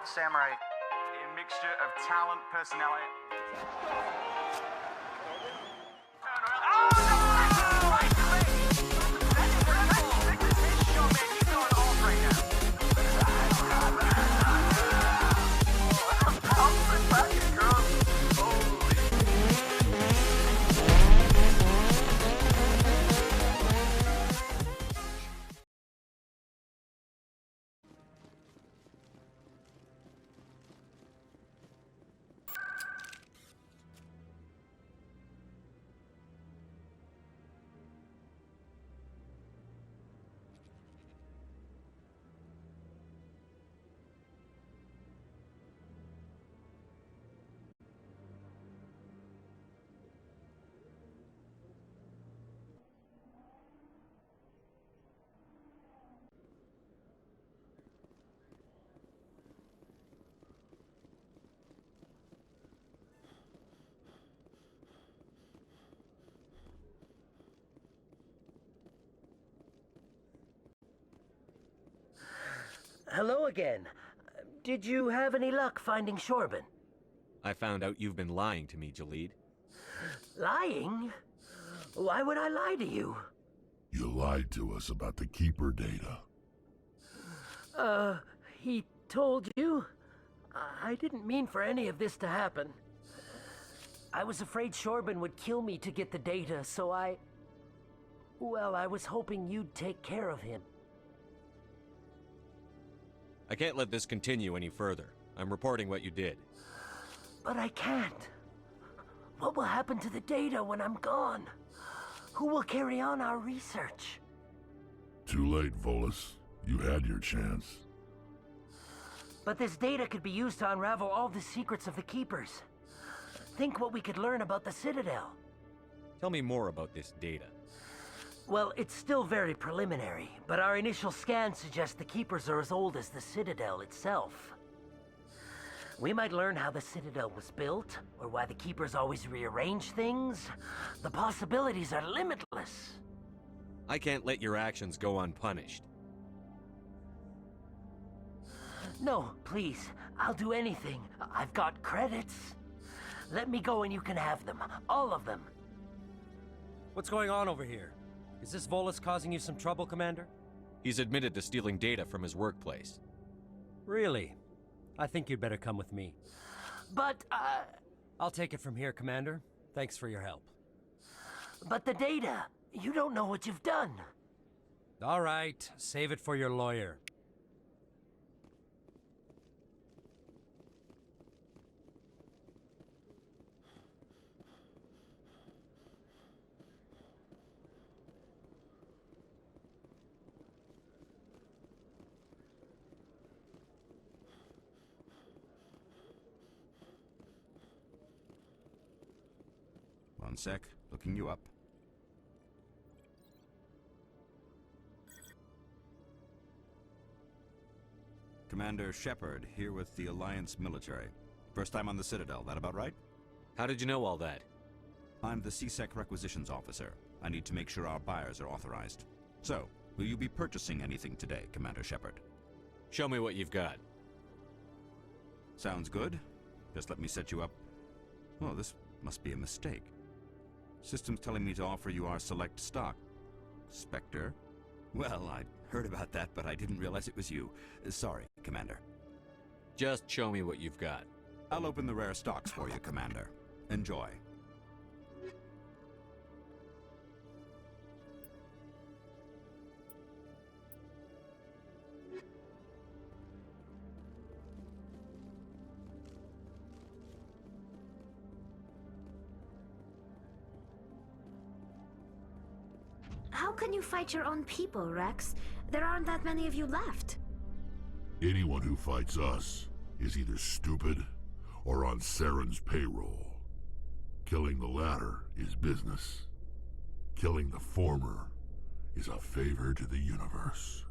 What samurai? A mixture of talent, personality. Hello again. Did you have any luck finding Shorban? I found out you've been lying to me, Jalid. Lying? Why would I lie to you? You lied to us about the Keeper data. He told you? I didn't mean for any of this to happen. I was afraid Shorban would kill me to get the data, so well, I was hoping you'd take care of him. I can't let this continue any further. I'm reporting what you did. But I can't. What will happen to the data when I'm gone? Who will carry on our research? Too late, Volus. You had your chance. But this data could be used to unravel all the secrets of the Keepers. Think what we could learn about the Citadel. Tell me more about this data. Well, it's still very preliminary, but our initial scans suggest the Keepers are as old as the Citadel itself. We might learn how the Citadel was built, or why the Keepers always rearrange things. The possibilities are limitless. I can't let your actions go unpunished. No, please. I'll do anything. I've got credits. Let me go and you can have them. All of them. What's going on over here? Is this Volus causing you some trouble, Commander? He's admitted to stealing data from his workplace. Really? I think you'd better come with me. But, I'll take it from here, Commander. Thanks for your help. But the data, you don't know what you've done. All right, save it for your lawyer. One sec, looking you up. Commander Shepard, here with the Alliance military. First time on the Citadel, that about right? How did you know all that? I'm the CSEC requisitions officer. I need to make sure our buyers are authorized. So, will you be purchasing anything today, Commander Shepard? Show me what you've got. Sounds good. Just let me set you up. Well, this must be a mistake. System's telling me to offer you our select stock. Spectre? Well, I'd heard about that, but I didn't realize it was you. Sorry, Commander. Just show me what you've got. I'll open the rare stocks for you, Commander. Enjoy. How can you fight your own people, Rex? There aren't that many of you left. Anyone who fights us is either stupid or on Saren's payroll. Killing the latter is business. Killing the former is a favor to the universe.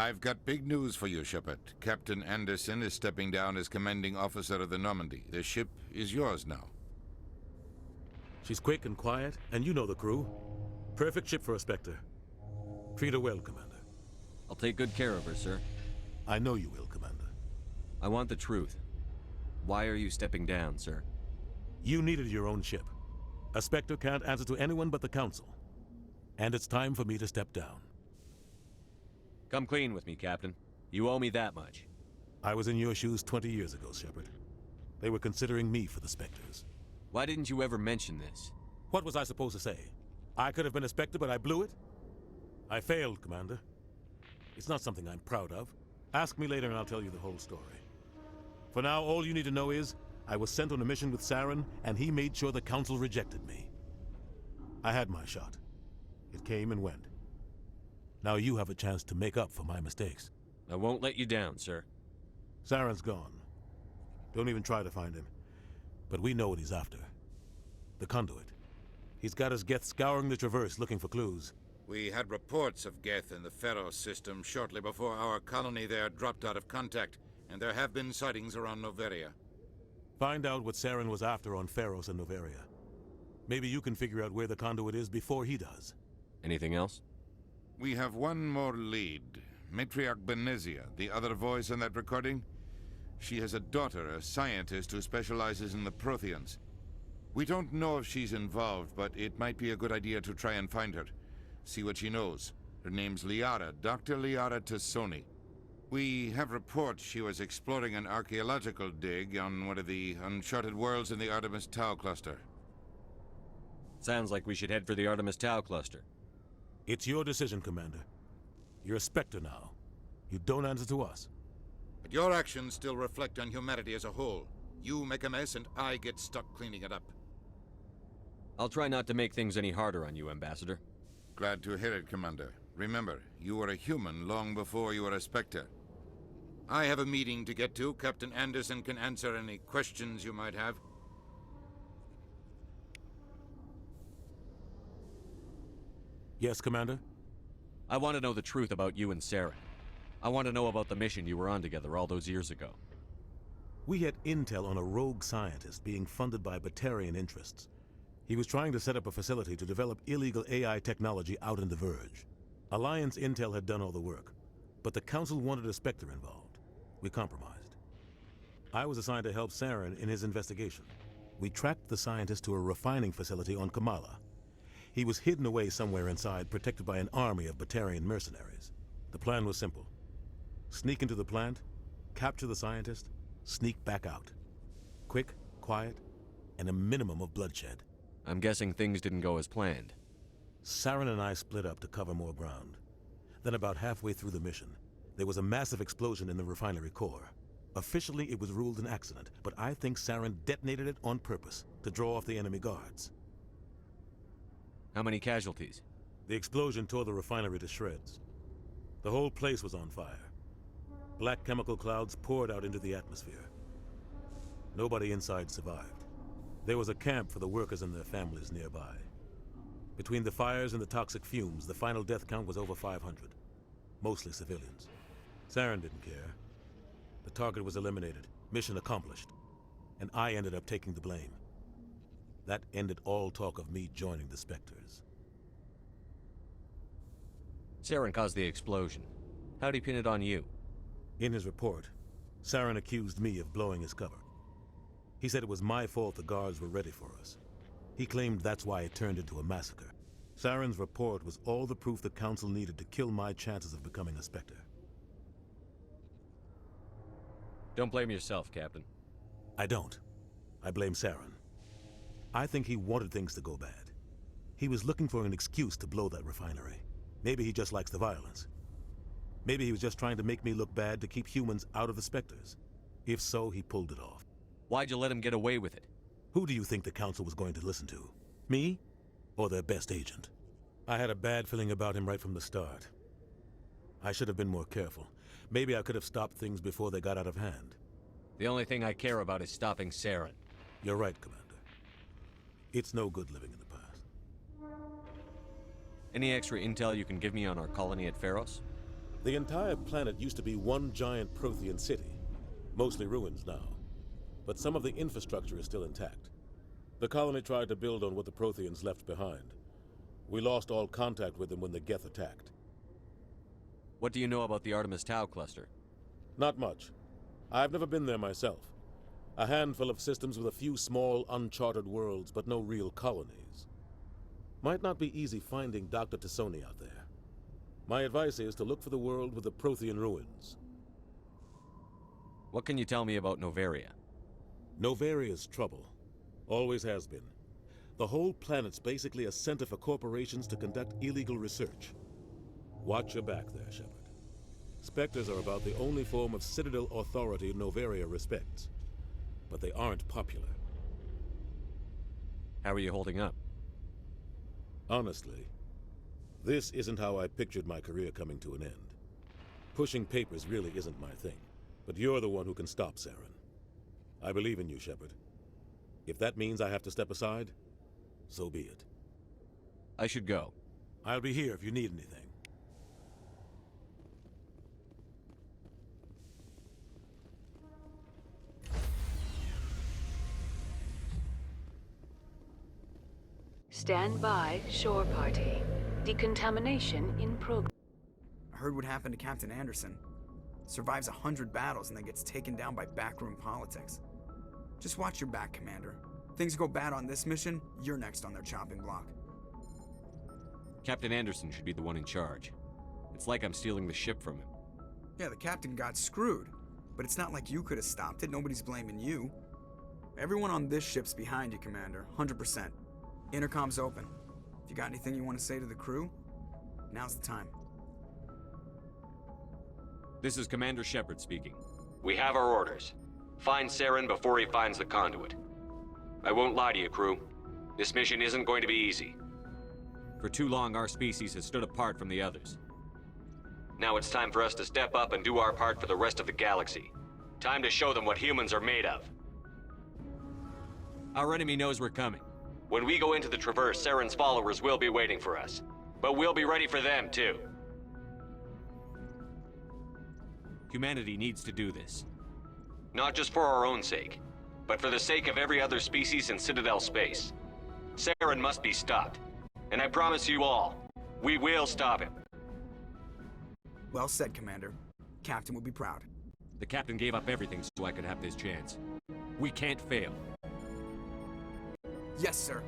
I've got big news for you, Shepard. Captain Anderson is stepping down as commanding officer of the Normandy. The ship is yours now. She's quick and quiet, and you know the crew. Perfect ship for a Spectre. Treat her well, Commander. I'll take good care of her, sir. I know you will, Commander. I want the truth. Why are you stepping down, sir? You needed your own ship. A Spectre can't answer to anyone but the Council. And it's time for me to step down. Come clean with me, Captain. You owe me that much. I was in your shoes 20 years ago, Shepard. They were considering me for the Spectres. Why didn't you ever mention this? What was I supposed to say? I could have been a Spectre, but I blew it? I failed, Commander. It's not something I'm proud of. Ask me later and I'll tell you the whole story. For now, all you need to know is, I was sent on a mission with Saren, and he made sure the Council rejected me. I had my shot. It came and went. Now you have a chance to make up for my mistakes. I won't let you down, sir. Saren's gone. Don't even try to find him. But we know what he's after. The conduit. He's got his Geth scouring the Traverse looking for clues. We had reports of Geth in the Pharos system shortly before our colony there dropped out of contact, and there have been sightings around Noveria. Find out what Saren was after on Pharos and Noveria. Maybe you can figure out where the conduit is before he does. Anything else? We have one more lead. Matriarch Benezia, the other voice in that recording. She has a daughter, a scientist who specializes in the Protheans. We don't know if she's involved, but it might be a good idea to try and find her. See what she knows. Her name's Liara, Dr. Liara Tassoni. We have reports she was exploring an archaeological dig on one of the uncharted worlds in the Artemis Tau cluster. Sounds like we should head for the Artemis Tau cluster. It's your decision, Commander. You're a Spectre now. You don't answer to us. But your actions still reflect on humanity as a whole. You make a mess and I get stuck cleaning it up. I'll try not to make things any harder on you, Ambassador. Glad to hear it, Commander. Remember, you were a human long before you were a Spectre. I have a meeting to get to. Captain Anderson can answer any questions you might have. Yes, Commander? I want to know the truth about you and Saren. I want to know about the mission you were on together all those years ago. We had intel on a rogue scientist being funded by Batarian interests. He was trying to set up a facility to develop illegal AI technology out in the Verge. Alliance intel had done all the work, but the Council wanted a Spectre involved. We compromised. I was assigned to help Saren in his investigation. We tracked the scientist to a refining facility on Kamala. He was hidden away somewhere inside, protected by an army of Batarian mercenaries. The plan was simple. Sneak into the plant, capture the scientist, sneak back out. Quick, quiet, and a minimum of bloodshed. I'm guessing things didn't go as planned. Saren and I split up to cover more ground. Then about halfway through the mission, there was a massive explosion in the refinery core. Officially, it was ruled an accident, but I think Saren detonated it on purpose to draw off the enemy guards. How many casualties? The explosion tore the refinery to shreds. The whole place was on fire. Black chemical clouds poured out into the atmosphere. Nobody inside survived. There was a camp for the workers and their families nearby. Between the fires and the toxic fumes, the final death count was over 500. Mostly civilians. Saren didn't care. The target was eliminated, mission accomplished. And I ended up taking the blame. That ended all talk of me joining the Spectres. Saren caused the explosion. How'd he pin it on you? In his report, Saren accused me of blowing his cover. He said it was my fault the guards were ready for us. He claimed that's why it turned into a massacre. Saren's report was all the proof the Council needed to kill my chances of becoming a Spectre. Don't blame yourself, Captain. I don't. I blame Saren. I think he wanted things to go bad. He was looking for an excuse to blow that refinery. Maybe he just likes the violence. Maybe he was just trying to make me look bad to keep humans out of the Spectres. If so, he pulled it off. Why'd you let him get away with it? Who do you think the Council was going to listen to? Me? Or their best agent? I had a bad feeling about him right from the start. I should have been more careful. Maybe I could have stopped things before they got out of hand. The only thing I care about is stopping Saren. You're right, Commander. It's no good living in the past. Any extra intel you can give me on our colony at Pharos? The entire planet used to be one giant Prothean city. Mostly ruins now. But some of the infrastructure is still intact. The colony tried to build on what the Protheans left behind. We lost all contact with them when the Geth attacked. What do you know about the Artemis Tau cluster? Not much. I've never been there myself. A handful of systems with a few small, uncharted worlds, but no real colonies. Might not be easy finding Dr. Tassoni out there. My advice is to look for the world with the Prothean ruins. What can you tell me about Novaria? Novaria's trouble. Always has been. The whole planet's basically a center for corporations to conduct illegal research. Watch your back there, Shepard. Spectres are about the only form of Citadel authority Novaria respects. But they aren't popular. How are you holding up? Honestly, this isn't how I pictured my career coming to an end. Pushing papers really isn't my thing, but you're the one who can stop Saren. I believe in you, Shepard. If that means I have to step aside, so be it. I should go. I'll be here if you need anything. Stand by, shore party. Decontamination in progress. I heard what happened to Captain Anderson. Survives 100 battles and then gets taken down by backroom politics. Just watch your back, Commander. Things go bad on this mission, you're next on their chopping block. Captain Anderson should be the one in charge. It's like I'm stealing the ship from him. Yeah, the captain got screwed, but it's not like you could have stopped it. Nobody's blaming you. Everyone on this ship's behind you, Commander, 100%. Intercom's open. If you got anything you want to say to the crew, now's the time. This is Commander Shepard speaking. We have our orders. Find Saren before he finds the conduit. I won't lie to you, crew. This mission isn't going to be easy. For too long, our species has stood apart from the others. Now it's time for us to step up and do our part for the rest of the galaxy. Time to show them what humans are made of. Our enemy knows we're coming. When we go into the Traverse, Saren's followers will be waiting for us. But we'll be ready for them, too. Humanity needs to do this. Not just for our own sake, but for the sake of every other species in Citadel space. Saren must be stopped. And I promise you all, we will stop him. Well said, Commander. Captain will be proud. The captain gave up everything so I could have this chance. We can't fail. Yes, sir.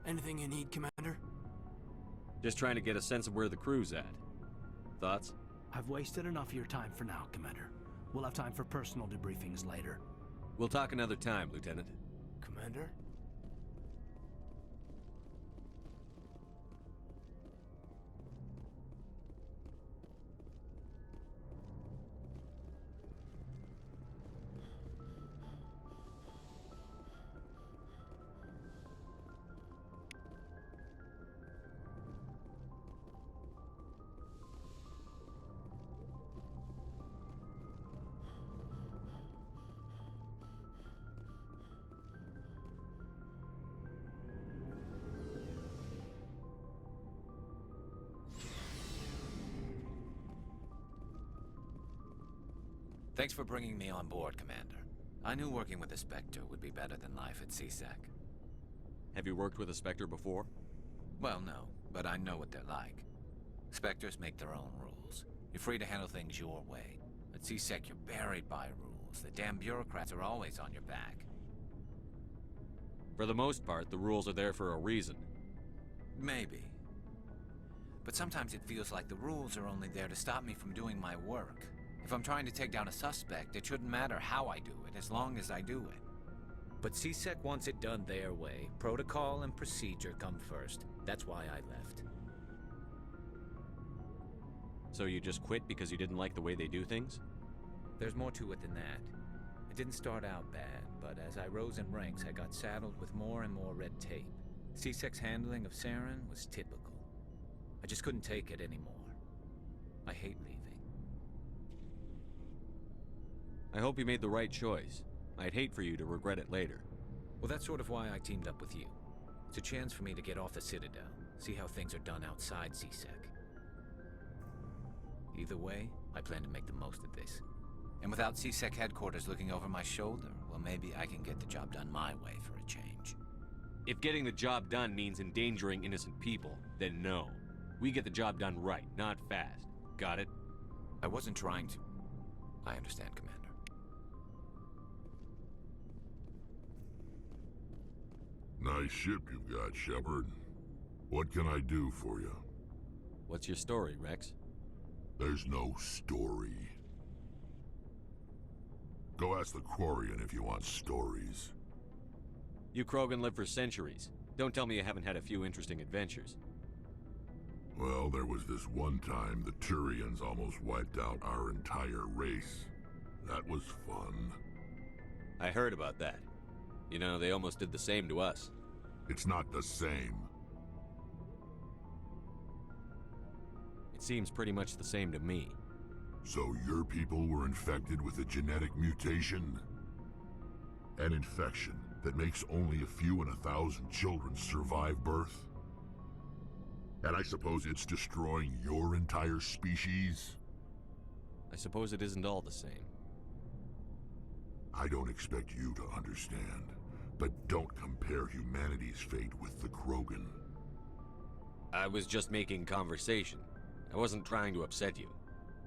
Anything you need, Commander? Just trying to get a sense of where the crew's at. Thoughts? I've wasted enough of your time for now, Commander. We'll have time for personal debriefings later. We'll talk another time, Lieutenant. Commander? Thanks for bringing me on board, Commander. I knew working with a Spectre would be better than life at CSEC. Have you worked with a Spectre before? Well, no, but I know what they're like. Spectres make their own rules. You're free to handle things your way. At CSEC, you're buried by rules. The damn bureaucrats are always on your back. For the most part, the rules are there for a reason. Maybe. But sometimes it feels like the rules are only there to stop me from doing my work. If I'm trying to take down a suspect, it shouldn't matter how I do it, as long as I do it. But CSEC wants it done their way. Protocol and procedure come first. That's why I left. So you just quit because you didn't like the way they do things? There's more to it than that. It didn't start out bad, but as I rose in ranks, I got saddled with more and more red tape. C-Sec's handling of Saren was typical. I just couldn't take it anymore. I hate leaving. I hope you made the right choice. I'd hate for you to regret it later. Well, that's sort of why I teamed up with you. It's a chance for me to get off the Citadel, see how things are done outside C-Sec. Either way, I plan to make the most of this. And without C-Sec headquarters looking over my shoulder, well, maybe I can get the job done my way for a change. If getting the job done means endangering innocent people, then no. We get the job done right, not fast. Got it? I wasn't trying to... I understand, Commander. Nice ship you've got, Shepard. What can I do for you? What's your story, Rex? There's no story. Go ask the Quarian if you want stories. You Krogan live for centuries. Don't tell me you haven't had a few interesting adventures. Well, there was this one time the Turians almost wiped out our entire race. That was fun. I heard about that. You know, they almost did the same to us. It's not the same. It seems pretty much the same to me. So your people were infected with a genetic mutation? An infection that makes only a few in 1,000 children survive birth? And I suppose it's destroying your entire species? I suppose it isn't all the same. I don't expect you to understand, but don't compare humanity's fate with the Krogan. I was just making conversation. I wasn't trying to upset you.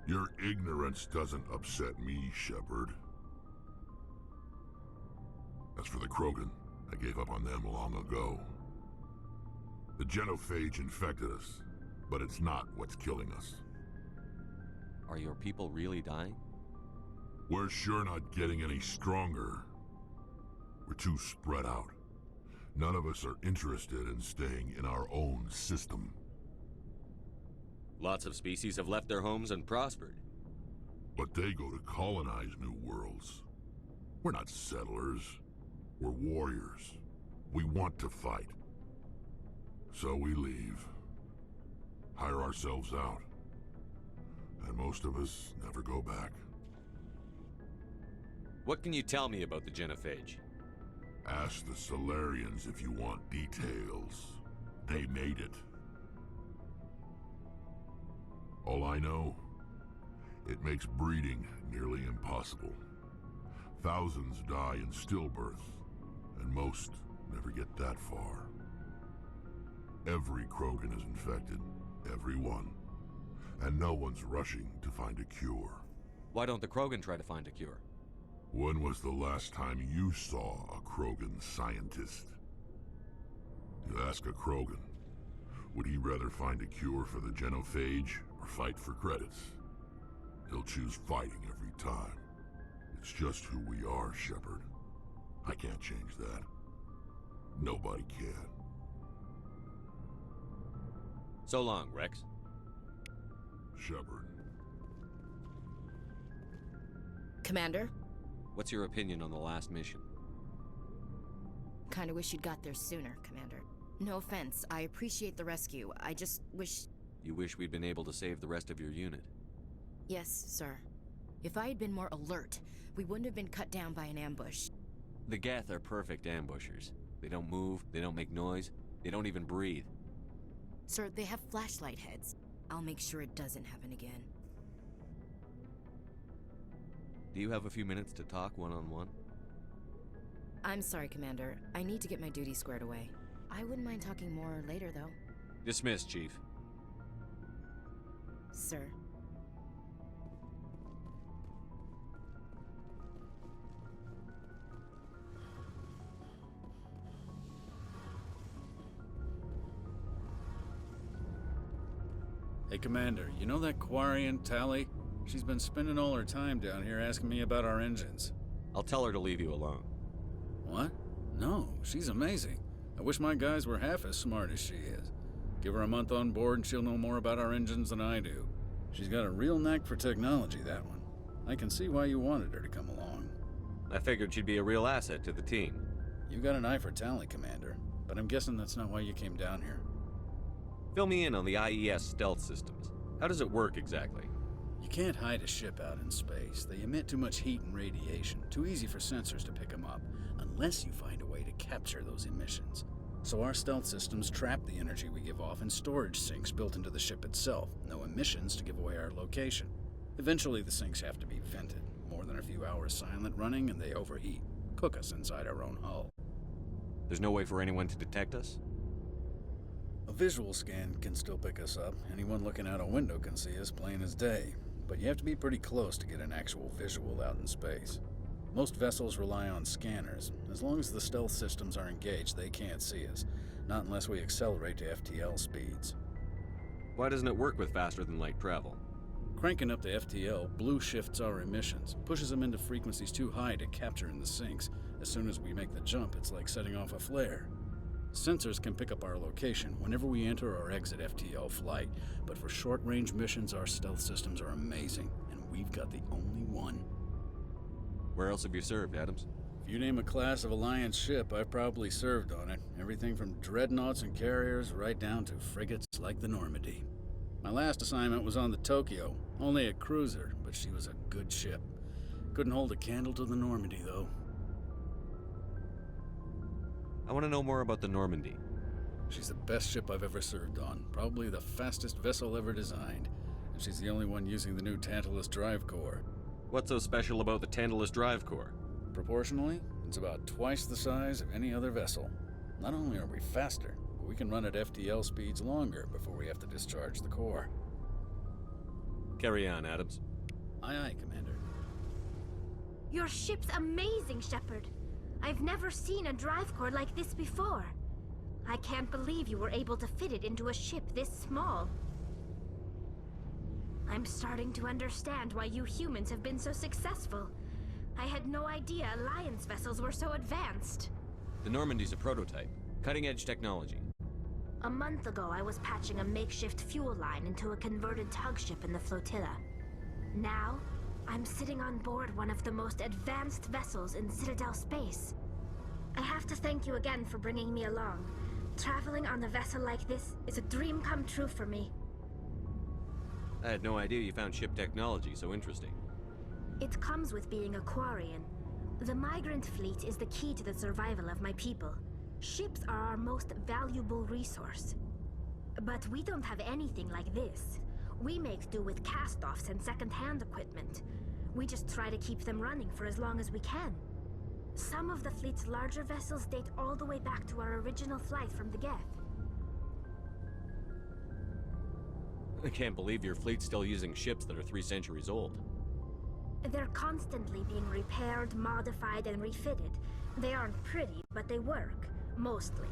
Your ignorance doesn't upset me, Shepard. As for the Krogan, I gave up on them long ago. The genophage infected us, but it's not what's killing us. Are your people really dying? We're sure not getting any stronger. We're too spread out. None of us are interested in staying in our own system. Lots of species have left their homes and prospered. But they go to colonize new worlds. We're not settlers. We're warriors. We want to fight. So we leave. Hire ourselves out. And most of us never go back. What can you tell me about the genophage? Ask the Solarians if you want details. They made it. All I know, it makes breeding nearly impossible. Thousands die in stillbirth, and most never get that far. Every Krogan is infected, every one, and no one's rushing to find a cure. Why don't the Krogan try to find a cure? When was the last time you saw a Krogan scientist? You ask a Krogan, would he rather find a cure for the genophage or fight for credits? He'll choose fighting every time. It's just who we are, Shepard. I can't change that. Nobody can. So long, Rex. Shepard. Commander? What's your opinion on the last mission? Kinda wish you'd got there sooner, Commander. No offense, I appreciate the rescue. I just wish... You wish we'd been able to save the rest of your unit? Yes, sir. If I had been more alert, we wouldn't have been cut down by an ambush. The Geth are perfect ambushers. They don't move, they don't make noise, they don't even breathe. Sir, they have flashlight heads. I'll make sure it doesn't happen again. Do you have a few minutes to talk one-on-one? I'm sorry, Commander. I need to get my duty squared away. I wouldn't mind talking more later, though. Dismissed, Chief. Sir. Hey, Commander, you know that Quarian, Tally? She's been spending all her time down here asking me about our engines. I'll tell her to leave you alone. What? No, she's amazing. I wish my guys were half as smart as she is. Give her a month on board and she'll know more about our engines than I do. She's got a real knack for technology, that one. I can see why you wanted her to come along. I figured she'd be a real asset to the team. You got an eye for talent, Commander, but I'm guessing that's not why you came down here. Fill me in on the IES stealth systems. How does it work exactly? You can't hide a ship out in space. They emit too much heat and radiation, too easy for sensors to pick them up, unless you find a way to capture those emissions. So our stealth systems trap the energy we give off in storage sinks built into the ship itself. No emissions to give away our location. Eventually the sinks have to be vented. More than a few hours silent running and they overheat. Cook us inside our own hull. There's no way for anyone to detect us? A visual scan can still pick us up. Anyone looking out a window can see us plain as day. But you have to be pretty close to get an actual visual out in space. Most vessels rely on scanners. As long as the stealth systems are engaged, they can't see us. Not unless we accelerate to FTL speeds. Why doesn't it work with faster-than-light travel? Cranking up to FTL blue shifts our emissions, pushes them into frequencies too high to capture in the sinks. As soon as we make the jump, it's like setting off a flare. Sensors can pick up our location whenever we enter or exit FTL flight, but for short-range missions, our stealth systems are amazing, and we've got the only one. Where else have you served, Adams? If you name a class of Alliance ship, I've probably served on it. Everything from dreadnoughts and carriers right down to frigates like the Normandy. My last assignment was on the Tokyo, only a cruiser, but she was a good ship. Couldn't hold a candle to the Normandy, though. I want to know more about the Normandy. She's the best ship I've ever served on, probably the fastest vessel ever designed, and she's the only one using the new Tantalus drive core. What's so special about the Tantalus drive core? Proportionally, it's about twice the size of any other vessel. Not only are we faster, but we can run at FTL speeds longer before we have to discharge the core. Carry on, Adams. Aye, aye, Commander. Your ship's amazing, Shepard. I've never seen a drive core like this before. I can't believe you were able to fit it into a ship this small. I'm starting to understand why you humans have been so successful. I had no idea Alliance vessels were so advanced. The Normandy's a prototype. Cutting-edge technology. A month ago, I was patching a makeshift fuel line into a converted tug ship in the flotilla. Now, I'm sitting on board one of the most advanced vessels in Citadel space. I have to thank you again for bringing me along. Traveling on a vessel like this is a dream come true for me. I had no idea you found ship technology so interesting. It comes with being a Quarian. The migrant fleet is the key to the survival of my people. Ships are our most valuable resource. But we don't have anything like this. We make do with cast-offs and second-hand equipment. We just try to keep them running for as long as we can. Some of the fleet's larger vessels date all the way back to our original flight from the Geth. I can't believe your fleet's still using ships that are 3 centuries old. They're constantly being repaired, modified, and refitted. They aren't pretty, but they work, mostly.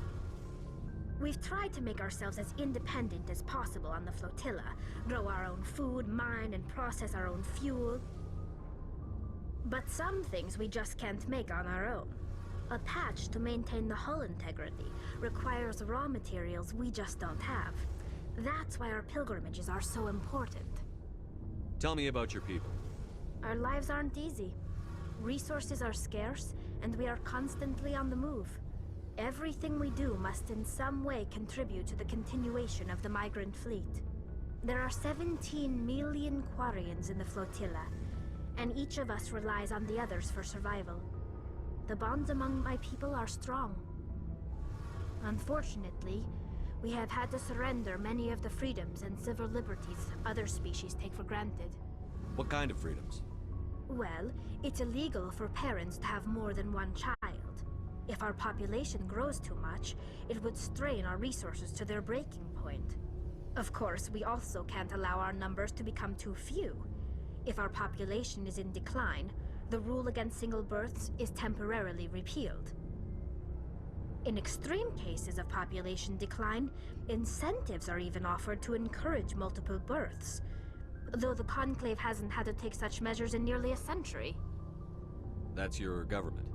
We've tried to make ourselves as independent as possible on the flotilla, grow our own food, mine, and process our own fuel. But some things we just can't make on our own. A patch to maintain the hull integrity requires raw materials we just don't have. That's why our pilgrimages are so important. Tell me about your people. Our lives aren't easy. Resources are scarce, and we are constantly on the move. Everything we do must in some way contribute to the continuation of the migrant fleet. There are 17 million Quarians in the flotilla, and each of us relies on the others for survival. The bonds among my people are strong. Unfortunately, we have had to surrender many of the freedoms and civil liberties other species take for granted. What kind of freedoms? Well, it's illegal for parents to have more than one child. If our population grows too much, it would strain our resources to their breaking point. Of course, we also can't allow our numbers to become too few. If our population is in decline, the rule against single births is temporarily repealed. In extreme cases of population decline, incentives are even offered to encourage multiple births, though the Conclave hasn't had to take such measures in nearly a century. That's your government.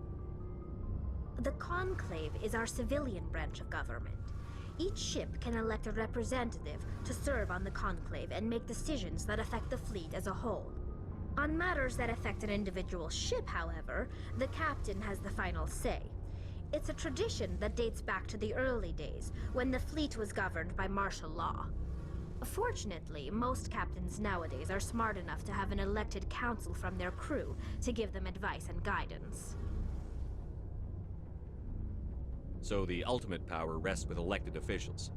The Conclave is our civilian branch of government. Each ship can elect a representative to serve on the Conclave and make decisions that affect the fleet as a whole. On matters that affect an individual ship, however, the captain has the final say. It's a tradition that dates back to the early days, when the fleet was governed by martial law. Fortunately, most captains nowadays are smart enough to have an elected council from their crew to give them advice and guidance. So the ultimate power rests with elected officials.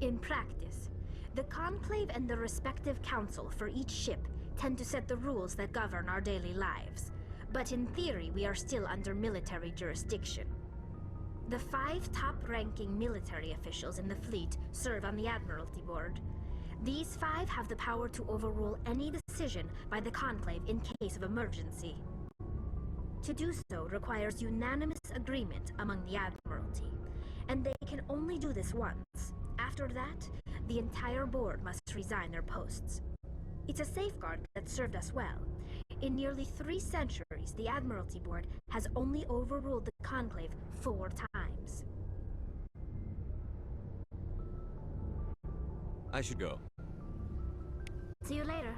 In practice, the Conclave and the respective council for each ship tend to set the rules that govern our daily lives. But in theory, we are still under military jurisdiction. The 5 top-ranking military officials in the fleet serve on the Admiralty Board. These 5 have the power to overrule any decision by the Conclave in case of emergency. To do so requires unanimous agreement among the Admiralty, and they can only do this once. After that, the entire board must resign their posts. It's a safeguard that served us well. In nearly 3 centuries, the Admiralty Board has only overruled the Conclave 4 times. I should go. See you later.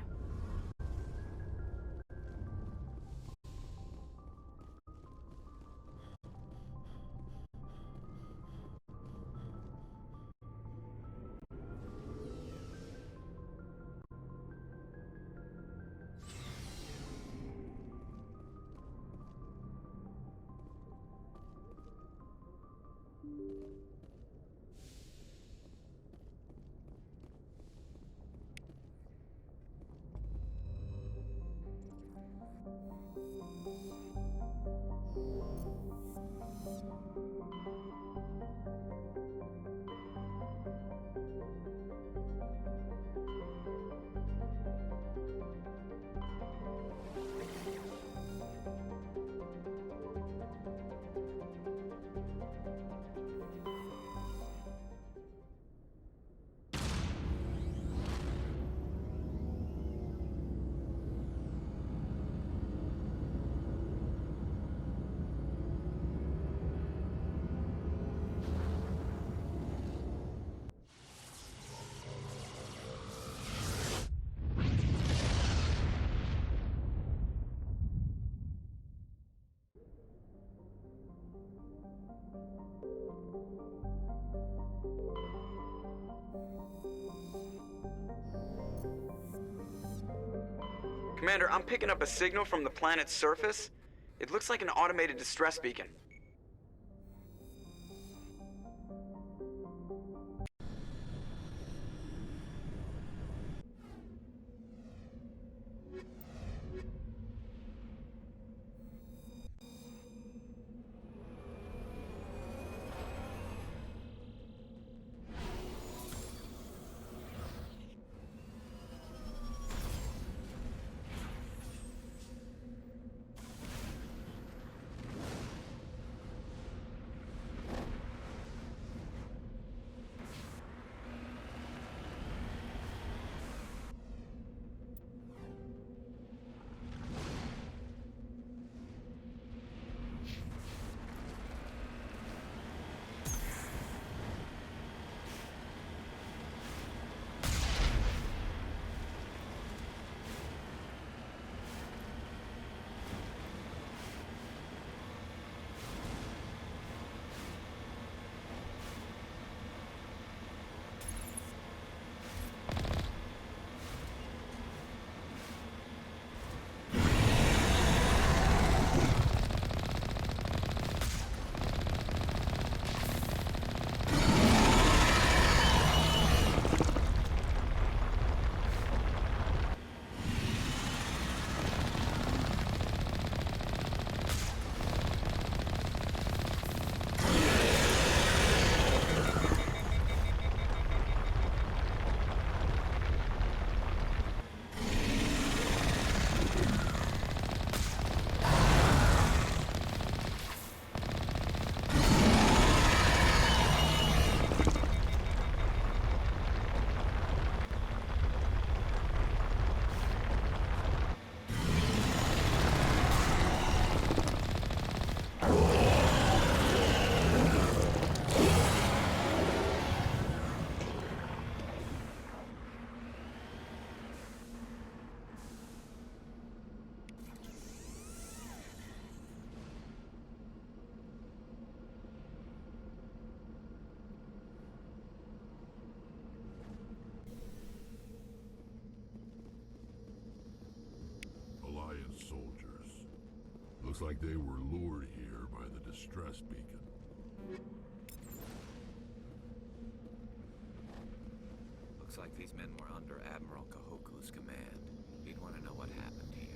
Commander, I'm picking up a signal from the planet's surface. It looks like an automated distress beacon. soldiers. Looks like they were lured here by the distress beacon. Looks like these men were under Admiral Kahoku's command. He'd want to know what happened here.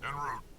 En route.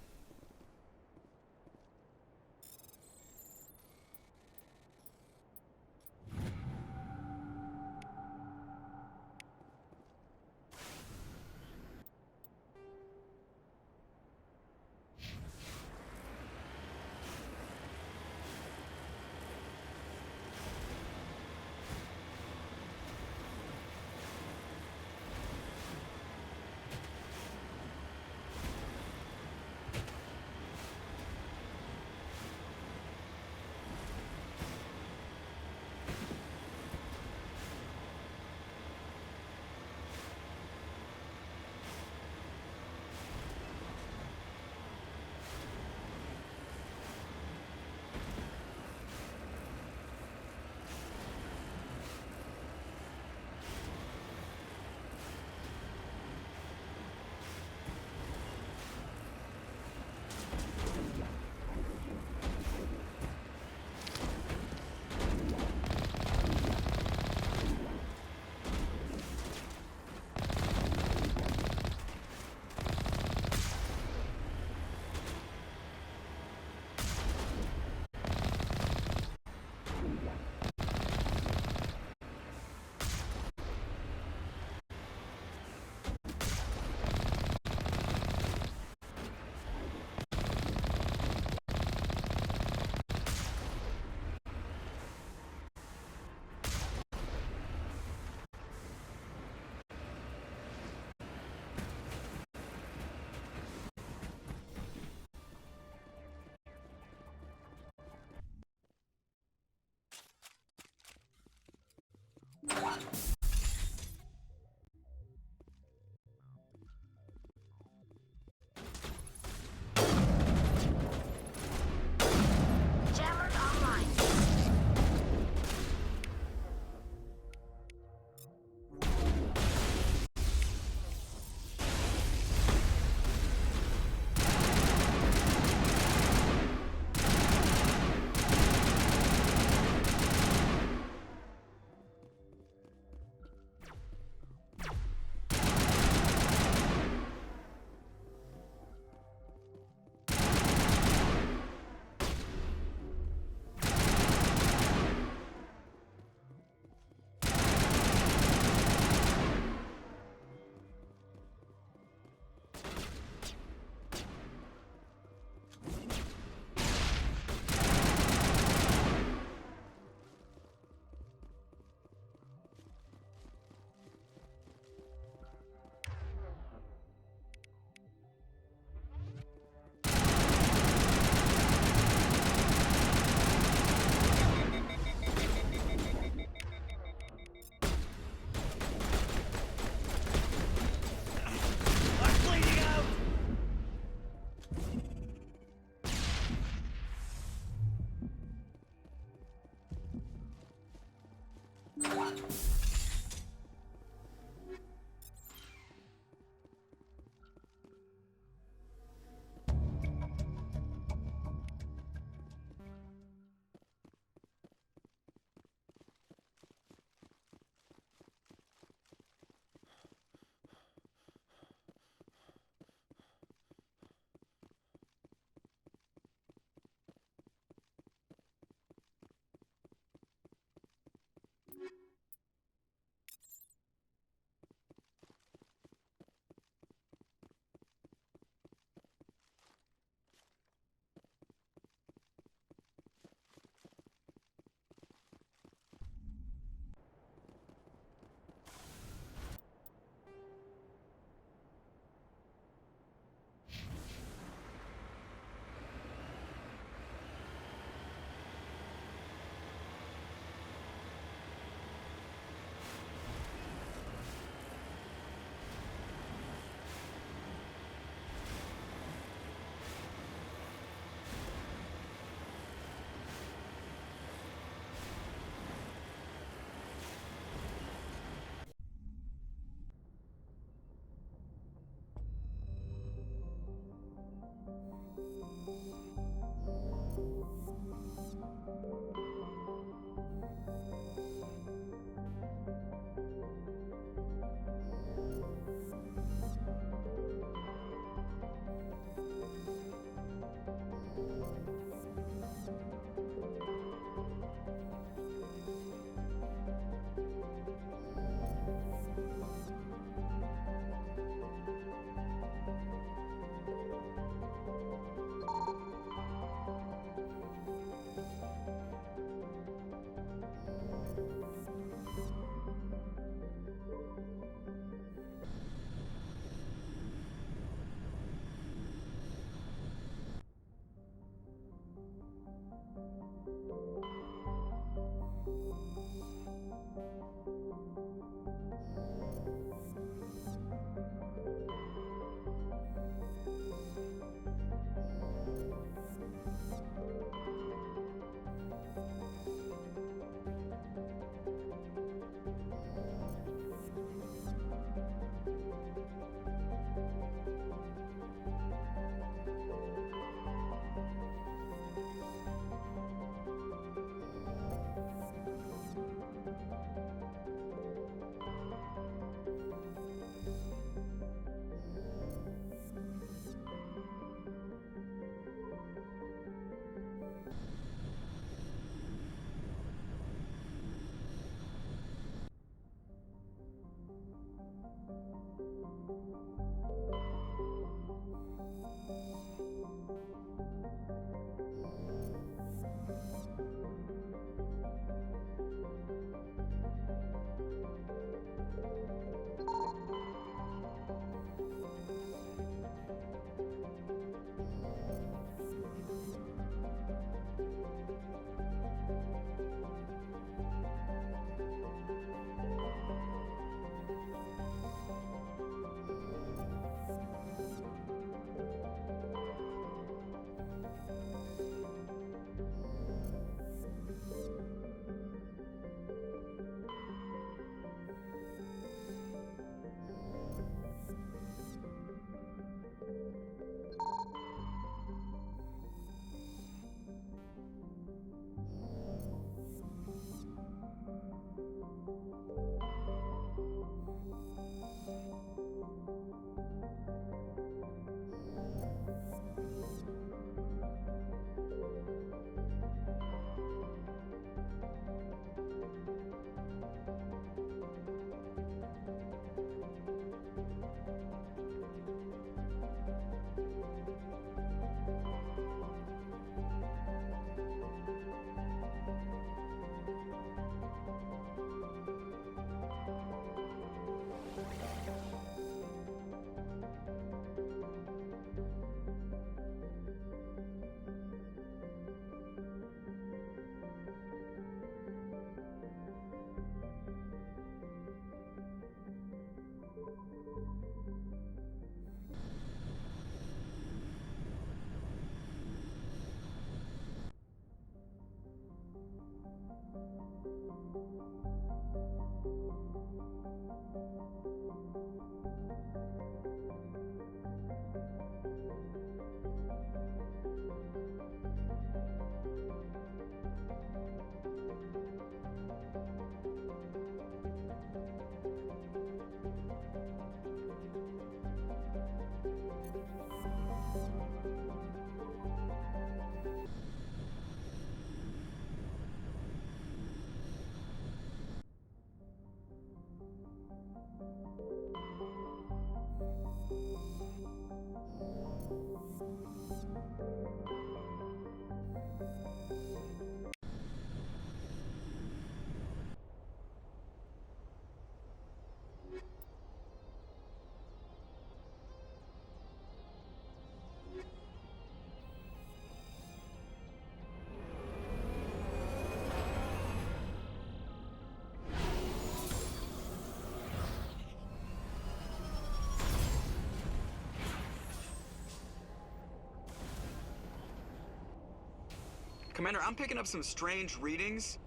Commander, I'm picking up some strange readings.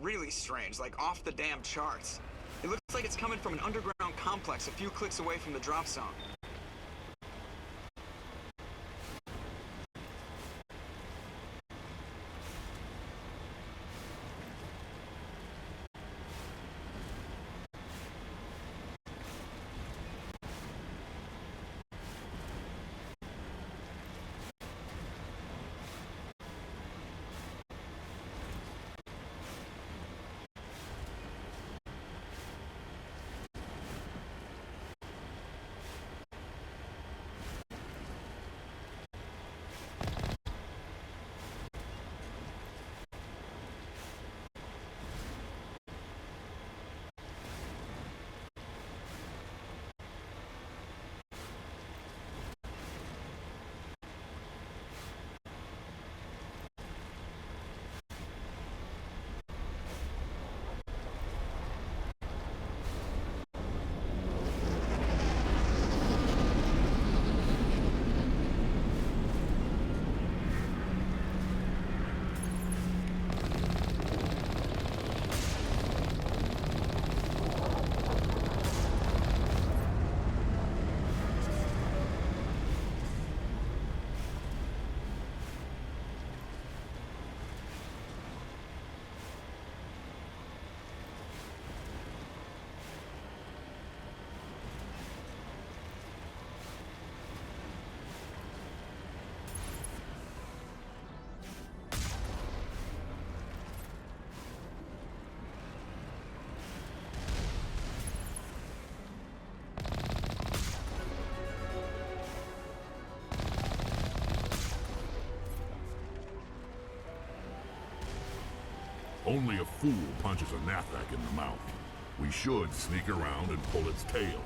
Really strange, like off the damn charts. It looks like it's coming from an underground complex a few clicks away from the drop zone. fool punches a Nathak in the mouth. We should sneak around and pull its tail.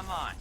online.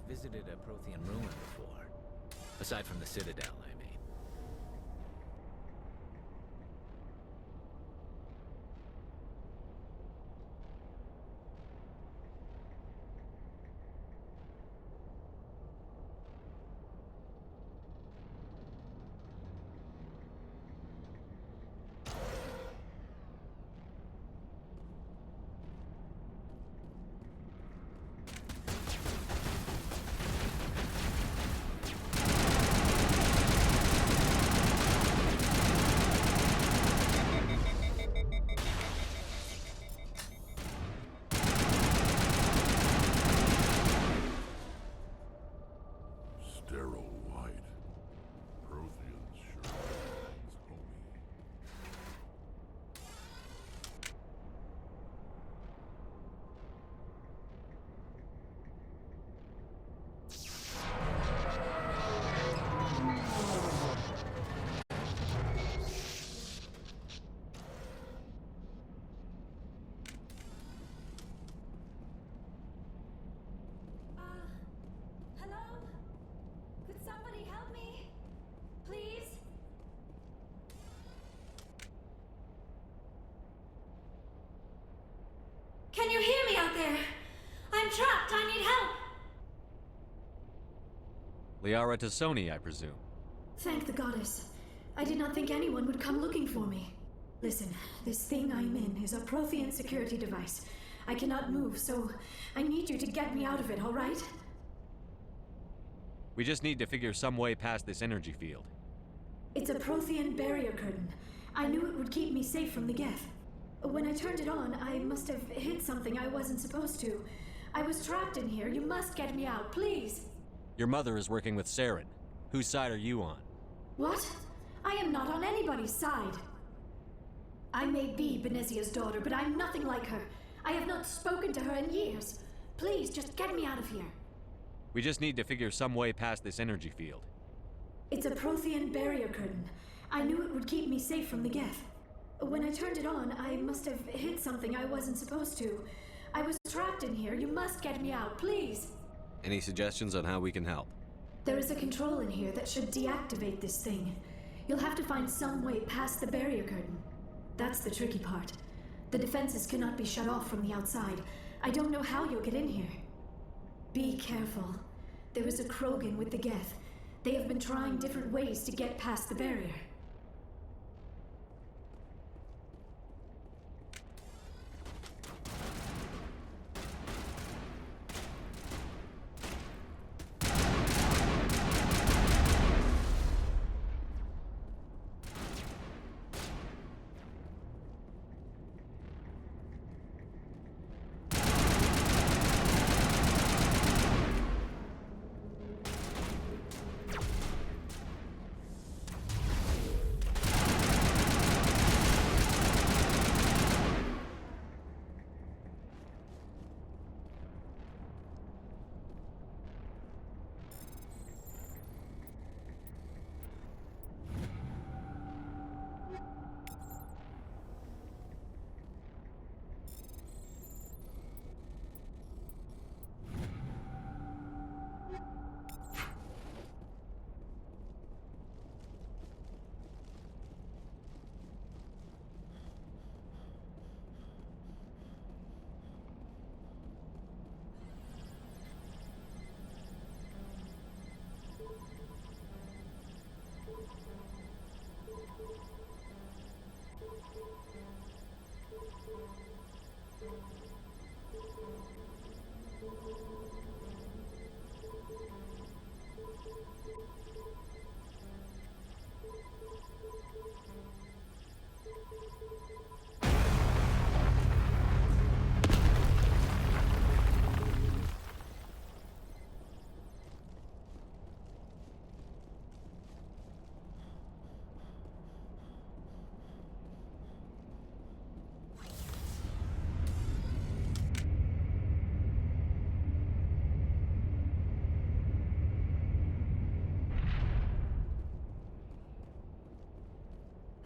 Visited a Prothean ruin before. Aside from the Citadel, I mean. Sterile white. Protheans sure things, homie. Hello? Could somebody help me? Please? Can you hear me out there? I'm trapped. I need help. Liara Tassoni, I presume. Thank the goddess. I did not think anyone would come looking for me. Listen, this thing I'm in is a Prothean security device. I cannot move, so I need you to get me out of it, all right? We just need to figure some way past this energy field. It's a Prothean barrier curtain. I knew it would keep me safe from the Geth. When I turned it on, I must have hit something I wasn't supposed to. I was trapped in here. You must get me out, please. Your mother is working with Saren. Whose side are you on? What? I am not on anybody's side. I may be Benezia's daughter, but I'm nothing like her. I have not spoken to her in years. Please, just get me out of here. We just need to figure some way past this energy field. It's a Prothean barrier curtain. I knew it would keep me safe from the Geth. When I turned it on, I must have hit something I wasn't supposed to. I was trapped in here. You must get me out, please. Any suggestions on how we can help? There is a control in here that should deactivate this thing. You'll have to find some way past the barrier curtain. That's the tricky part. The defenses cannot be shut off from the outside. I don't know how you'll get in here. Be careful. There is a Krogan with the Geth. They have been trying different ways to get past the barrier.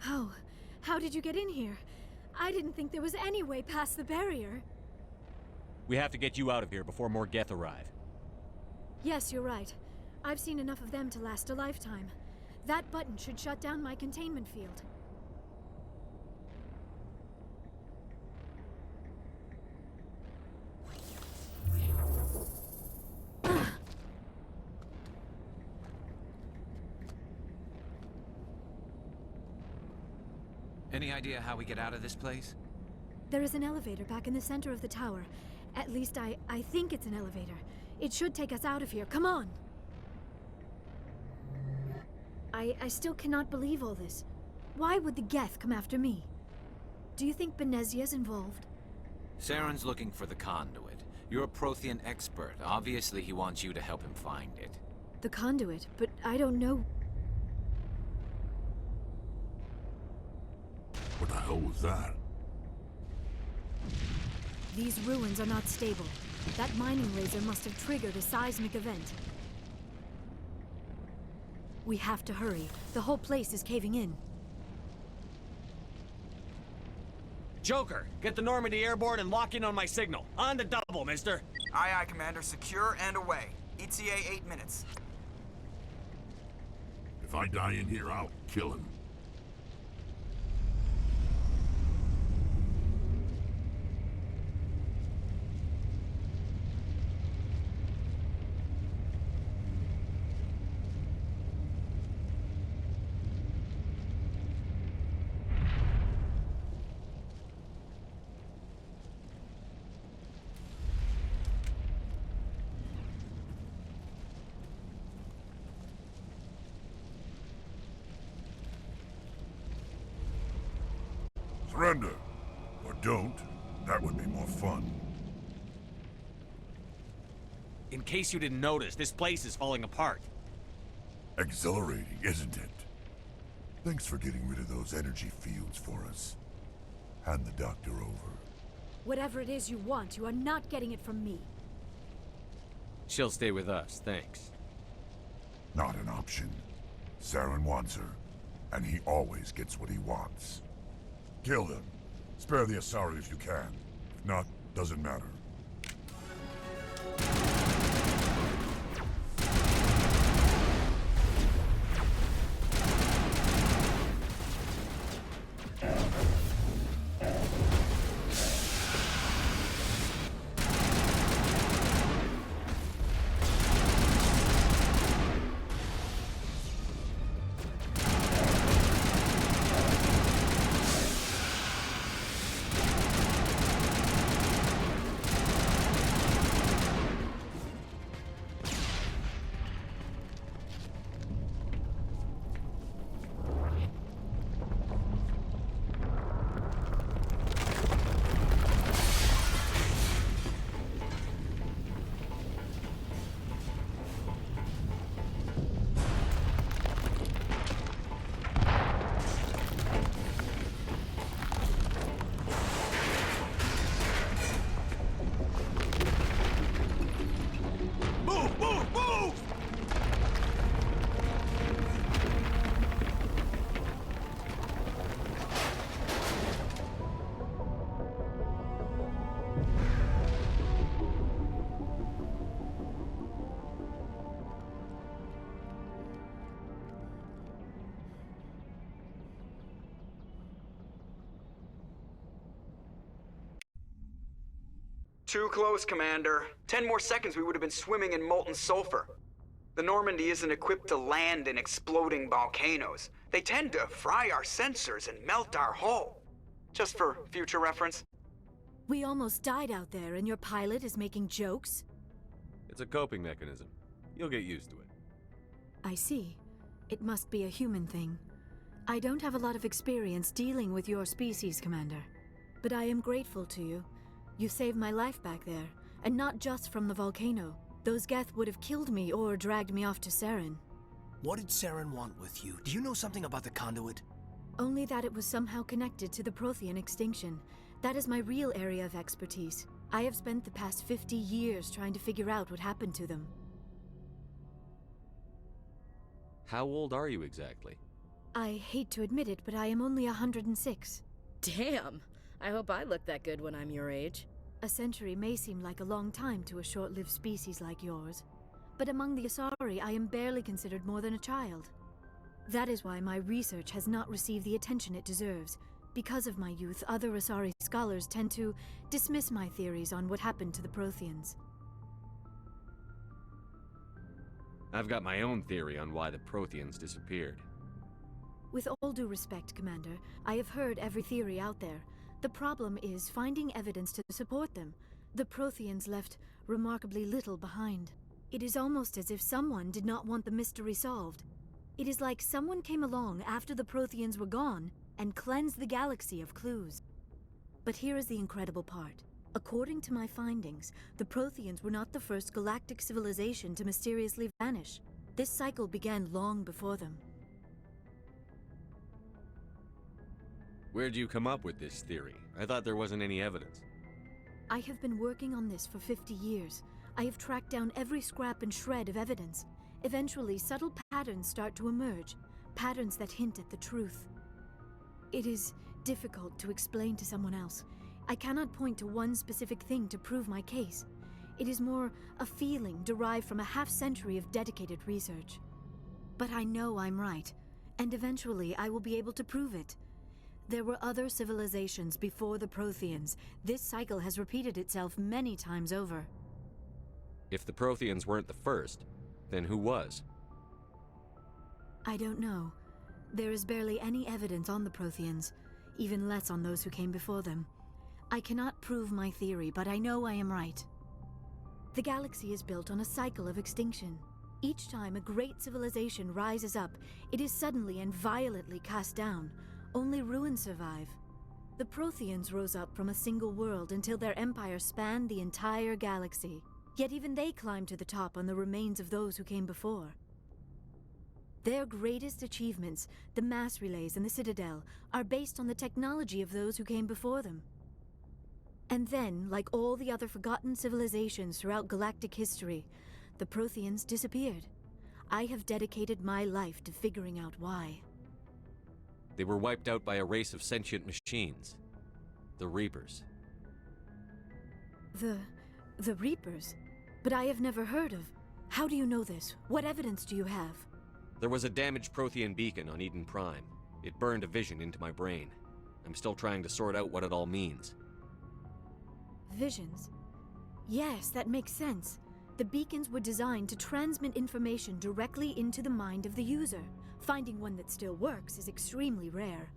How did you get in here? I didn't think there was any way past the barrier. We have to get you out of here before more Geth arrive. Yes, you're right. I've seen enough of them to last a lifetime. That button should shut down my containment field. Any idea how we get out of this place? There is an elevator back in the center of the tower. At least I think it's an elevator. It should take us out of here. Come on! I still cannot believe all this. Why would the Geth come after me? Do you think Benezia's involved? Saren's looking for the conduit. You're a Prothean expert. Obviously, he wants you to help him find it. The conduit, but I don't know. What the hell was that? These ruins are not stable. That mining laser must have triggered a seismic event. We have to hurry. The whole place is caving in. Joker, get the Normandy airborne and lock in on my signal. On the double, mister. Aye, aye, Commander. Secure and away. ETA 8 minutes. If I die in here, I'll kill him. Surrender. Or don't. That would be more fun. In case you didn't notice, this place is falling apart. Exhilarating, isn't it? Thanks for getting rid of those energy fields for us. Hand the doctor over. Whatever it is you want, you are not getting it from me. She'll stay with us, thanks. Not an option. Saren wants her, and he always gets what he wants. Kill them. Spare the Asari if you can. If not, doesn't matter. Too close, Commander. 10 more seconds we would have been swimming in molten sulfur. The Normandy isn't equipped to land in exploding volcanoes. They tend to fry our sensors and melt our hull. Just for future reference. We almost died out there, and your pilot is making jokes? It's a coping mechanism. You'll get used to it. I see. It must be a human thing. I don't have a lot of experience dealing with your species, Commander. But I am grateful to you. You saved my life back there, and not just from the volcano. Those Geth would have killed me or dragged me off to Saren. What did Saren want with you? Do you know something about the conduit? Only that it was somehow connected to the Prothean extinction. That is my real area of expertise. I have spent the past 50 years trying to figure out what happened to them. How old are you exactly? I hate to admit it, but I am only 106. Damn! I hope I look that good when I'm your age. A century may seem like a long time to a short-lived species like yours, but among the Asari, I am barely considered more than a child. That is why my research has not received the attention it deserves. Because of my youth, other Asari scholars tend to dismiss my theories on what happened to the Protheans. I've got my own theory on why the Protheans disappeared. With all due respect, Commander, I have heard every theory out there. The problem is finding evidence to support them. The Protheans left remarkably little behind. It is almost as if someone did not want the mystery solved. It is like someone came along after the Protheans were gone and cleansed the galaxy of clues. But here is the incredible part. According to my findings, the Protheans were not the first galactic civilization to mysteriously vanish. This cycle began long before them. Where'd you come up with this theory? I thought there wasn't any evidence. I have been working on this for 50 years. I have tracked down every scrap and shred of evidence. Eventually, subtle patterns start to emerge, patterns that hint at the truth. It is difficult to explain to someone else. I cannot point to one specific thing to prove my case. It is more a feeling derived from a half-century of dedicated research. But I know I'm right, and eventually I will be able to prove it. There were other civilizations before the Protheans. This cycle has repeated itself many times over. If the Protheans weren't the first, then who was? I don't know. There is barely any evidence on the Protheans, even less on those who came before them. I cannot prove my theory, but I know I am right. The galaxy is built on a cycle of extinction. Each time a great civilization rises up, it is suddenly and violently cast down. Only ruins survive. The Protheans rose up from a single world until their empire spanned the entire galaxy. Yet even they climbed to the top on the remains of those who came before. Their greatest achievements, the mass relays and the Citadel, are based on the technology of those who came before them. And then, like all the other forgotten civilizations throughout galactic history, the Protheans disappeared. I have dedicated my life to figuring out why. They were wiped out by a race of sentient machines. The Reapers. The Reapers? But I have never heard of. How do you know this? What evidence do you have? There was a damaged Prothean beacon on Eden Prime. It burned a vision into my brain. I'm still trying to sort out what it all means. Visions? Yes, that makes sense. The beacons were designed to transmit information directly into the mind of the user. Finding one that still works is extremely rare.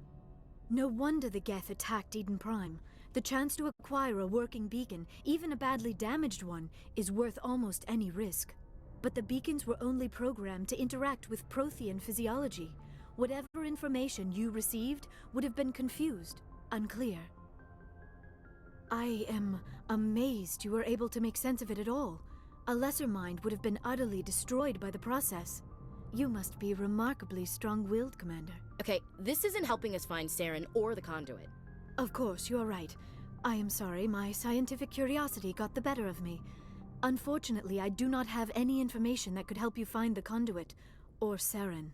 No wonder the Geth attacked Eden Prime. The chance to acquire a working beacon, even a badly damaged one, is worth almost any risk. But the beacons were only programmed to interact with Prothean physiology. Whatever information you received would have been confused, unclear. I am amazed you were able to make sense of it at all. A lesser mind would have been utterly destroyed by the process. You must be remarkably strong-willed, Commander. Okay, this isn't helping us find Saren or the conduit. Of course, you are right. I am sorry, my scientific curiosity got the better of me. Unfortunately, I do not have any information that could help you find the conduit, or Saren.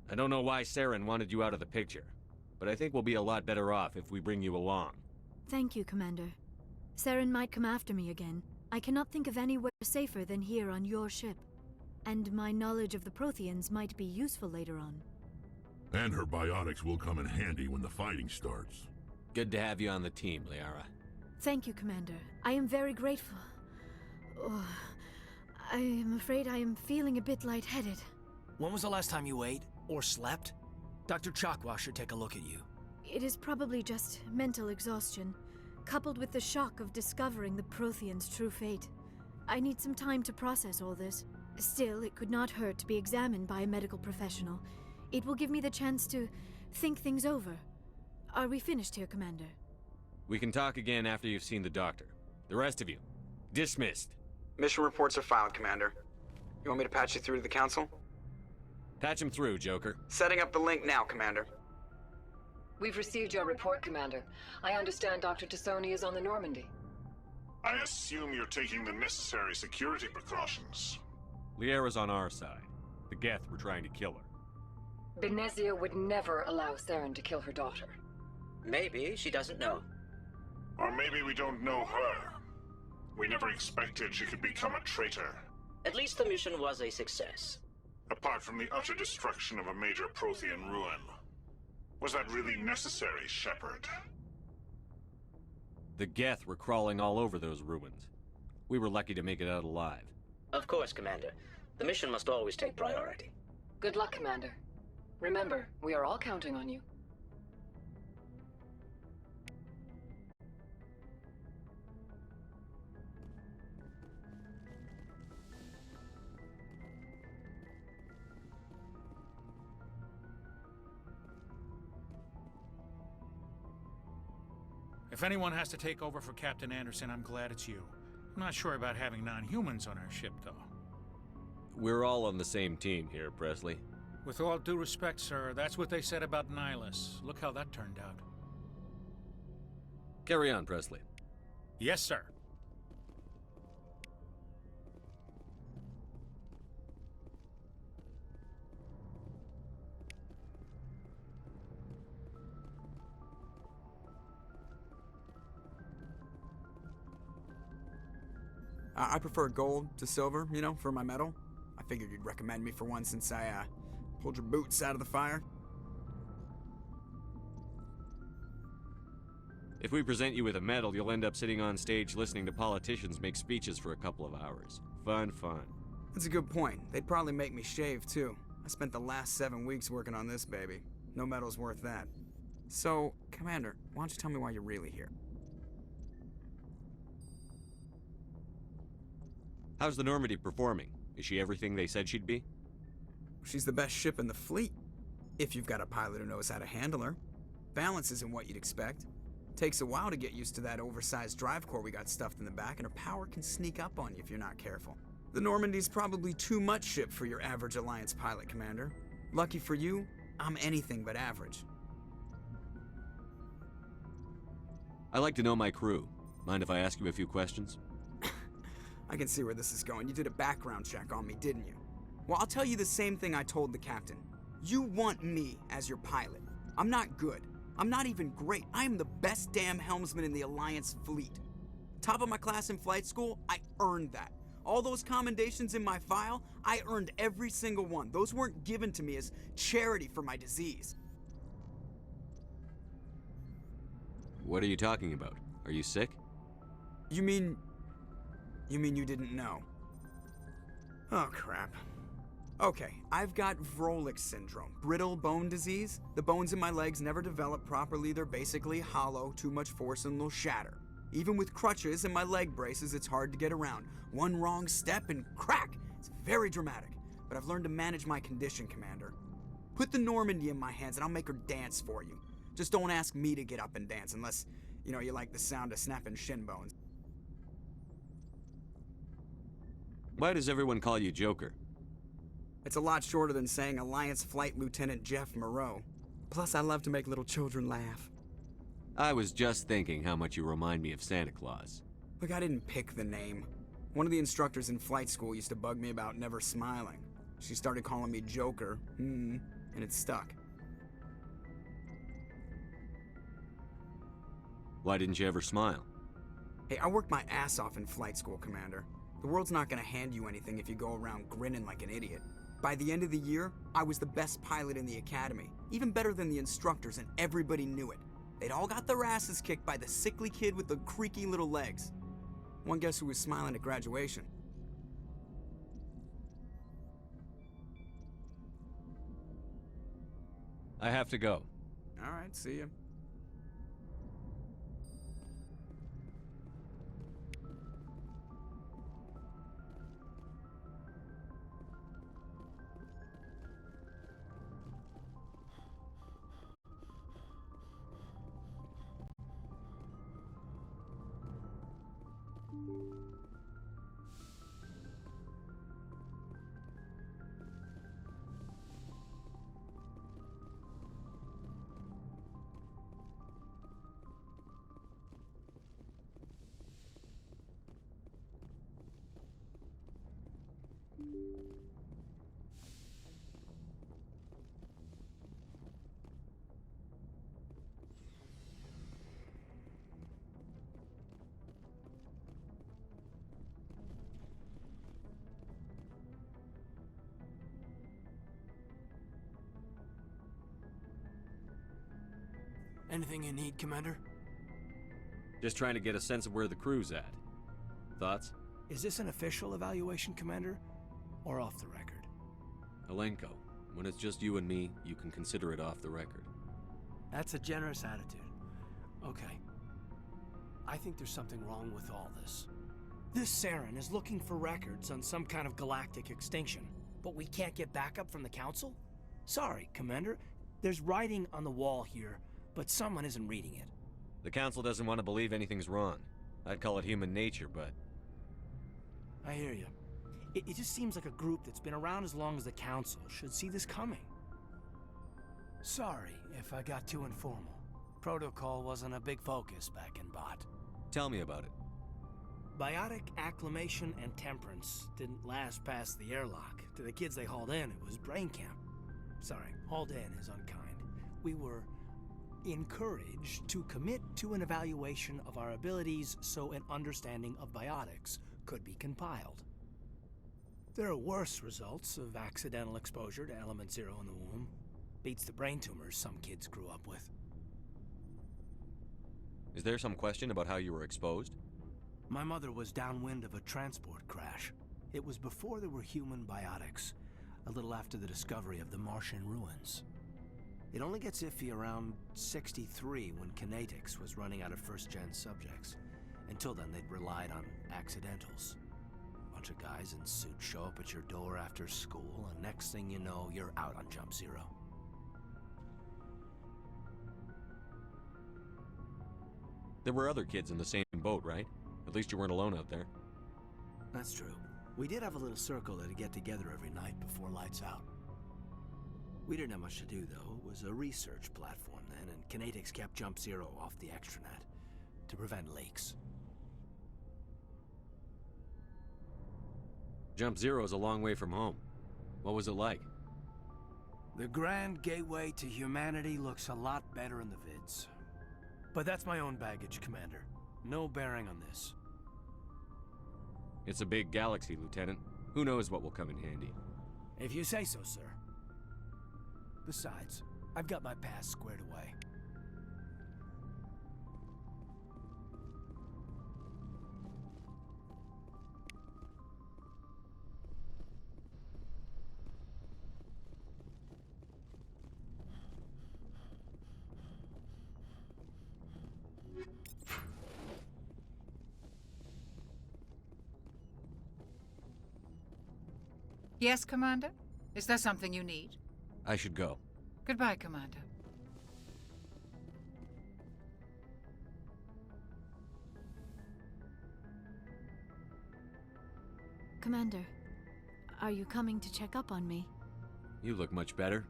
I don't know why Saren wanted you out of the picture, but I think we'll be a lot better off if we bring you along. Thank you, Commander. Saren might come after me again. I cannot think of anywhere safer than here on your ship. And my knowledge of the Protheans might be useful later on. And her biotics will come in handy when the fighting starts. Good to have you on the team, Liara. Thank you, Commander. I am very grateful. Oh, I am afraid I am feeling a bit lightheaded. When was the last time you ate or slept? Dr. Chakwa should take a look at you. It is probably just mental exhaustion, coupled with the shock of discovering the Protheans' true fate. I need some time to process all this. Still, it could not hurt to be examined by a medical professional. It will give me the chance to think things over. Are we finished here, Commander? We can talk again after you've seen the doctor. The rest of you, dismissed. Mission reports are filed, Commander. You want me to patch you through to the Council? Patch him through, Joker. Setting up the link now, Commander. We've received your report, Commander. I understand Dr. Tassoni is on the Normandy. I assume you're taking the necessary security precautions. Liara's on our side. The Geth were trying to kill her. Benezia would never allow Saren to kill her daughter. Maybe she doesn't know. Or maybe we don't know her. We never expected she could become a traitor. At least the mission was a success. Apart from the utter destruction of a major Prothean ruin. Was that really necessary, Shepard? The Geth were crawling all over those ruins. We were lucky to make it out alive. Of course, Commander. The mission must always take priority. Good luck, Commander. Remember, we are all counting on you. If anyone has to take over for Captain Anderson, I'm glad it's you. I'm not sure about having non-humans on our ship, though. We're all on the same team here, Presley. With all due respect, sir, that's what they said about Nihilus. Look how that turned out. Carry on, Presley. Yes, sir. I prefer gold to silver, you know, for my medal. I figured you'd recommend me for one since I, pulled your boots out of the fire. If we present you with a medal, you'll end up sitting on stage listening to politicians make speeches for a couple of hours. Fun, fun. That's a good point. They'd probably make me shave, too. I spent the last 7 weeks working on this baby. No medal's worth that. So, Commander, why don't you tell me why you're really here? How's the Normandy performing? Is she everything they said she'd be? She's the best ship in the fleet. If you've got a pilot who knows how to handle her. Balance isn't what you'd expect. Takes a while to get used to that oversized drive core we got stuffed in the back, and her power can sneak up on you if you're not careful. The Normandy's probably too much ship for your average Alliance pilot, Commander. Lucky for you, I'm anything but average. I like to know my crew. Mind if I ask you a few questions? I can see where this is going. You did a background check on me, didn't you? Well, I'll tell you the same thing I told the captain. You want me as your pilot. I'm not good. I'm not even great. I am the best damn helmsman in the Alliance fleet. Top of my class in flight school, I earned that. All those commendations in my file, I earned every single one. Those weren't given to me as charity for my disease. What are you talking about? Are you sick? You mean you didn't know? Oh, crap. Okay, I've got Vrolik syndrome, brittle bone disease. The bones in my legs never develop properly. They're basically hollow, too much force and they'll shatter. Even with crutches and my leg braces, it's hard to get around. One wrong step and crack! It's very dramatic, but I've learned to manage my condition, Commander. Put the Normandy in my hands and I'll make her dance for you. Just don't ask me to get up and dance unless, you like the sound of snapping shin bones. Why does everyone call you Joker? It's a lot shorter than saying Alliance Flight Lieutenant Jeff Moreau. Plus, I love to make little children laugh. I was just thinking how much you remind me of Santa Claus. Look, I didn't pick the name. One of the instructors in flight school used to bug me about never smiling. She started calling me Joker, and it stuck. Why didn't you ever smile? Hey, I worked my ass off in flight school, Commander. The world's not gonna hand you anything if you go around grinning like an idiot. By the end of the year, I was the best pilot in the academy, even better than the instructors, and everybody knew it. They'd all got their asses kicked by the sickly kid with the creaky little legs. One guess who was smiling at graduation? I have to go. All right, see ya. Anything you need, Commander? Just trying to get a sense of where the crew's at. Thoughts? Is this an official evaluation, Commander? Or off the record? Alenko, when it's just you and me, you can consider it off the record. That's a generous attitude. Okay. I think there's something wrong with all this. This Saren is looking for records on some kind of galactic extinction, but we can't get backup from the Council? Sorry, Commander. There's writing on the wall here, but someone isn't reading it. The Council doesn't want to believe anything's wrong. I'd call it human nature, but... I hear you. It just seems like a group that's been around as long as the Council should see this coming. Sorry if I got too informal. Protocol wasn't a big focus back in Bot. Tell me about it. Biotic acclimation and temperance didn't last past the airlock. To the kids they hauled in, it was brain camp. Sorry, hauled in is unkind. We were encouraged to commit to an evaluation of our abilities so an understanding of biotics could be compiled. There are worse results of accidental exposure to element 0 in the womb. Beats the brain tumors some kids grew up with. Is there some question about how you were exposed? My mother was downwind of a transport crash. It was before there were human biotics, a little after the discovery of the Martian ruins. It only gets iffy around 63 when kinetics was running out of first-gen subjects. Until then, they'd relied on accidentals. Bunch of guys in suits show up at your door after school, and next thing you know, you're out on Jump Zero. There were other kids in the same boat, right? At least you weren't alone out there. That's true. We did have a little circle that'd get together every night before lights out. We didn't have much to do, though. It was a research platform then, and kinetics kept Jump Zero off the extranet to prevent leaks. Jump Zero is a long way from home. What was it like? The grand gateway to humanity looks a lot better in the vids. But that's my own baggage, Commander. No bearing on this. It's a big galaxy, Lieutenant. Who knows what will come in handy? If you say so, sir. Besides, I've got my past squared away. Yes, Commander? Is there something you need? I should go. Goodbye, Commander. Commander, are you coming to check up on me? You look much better.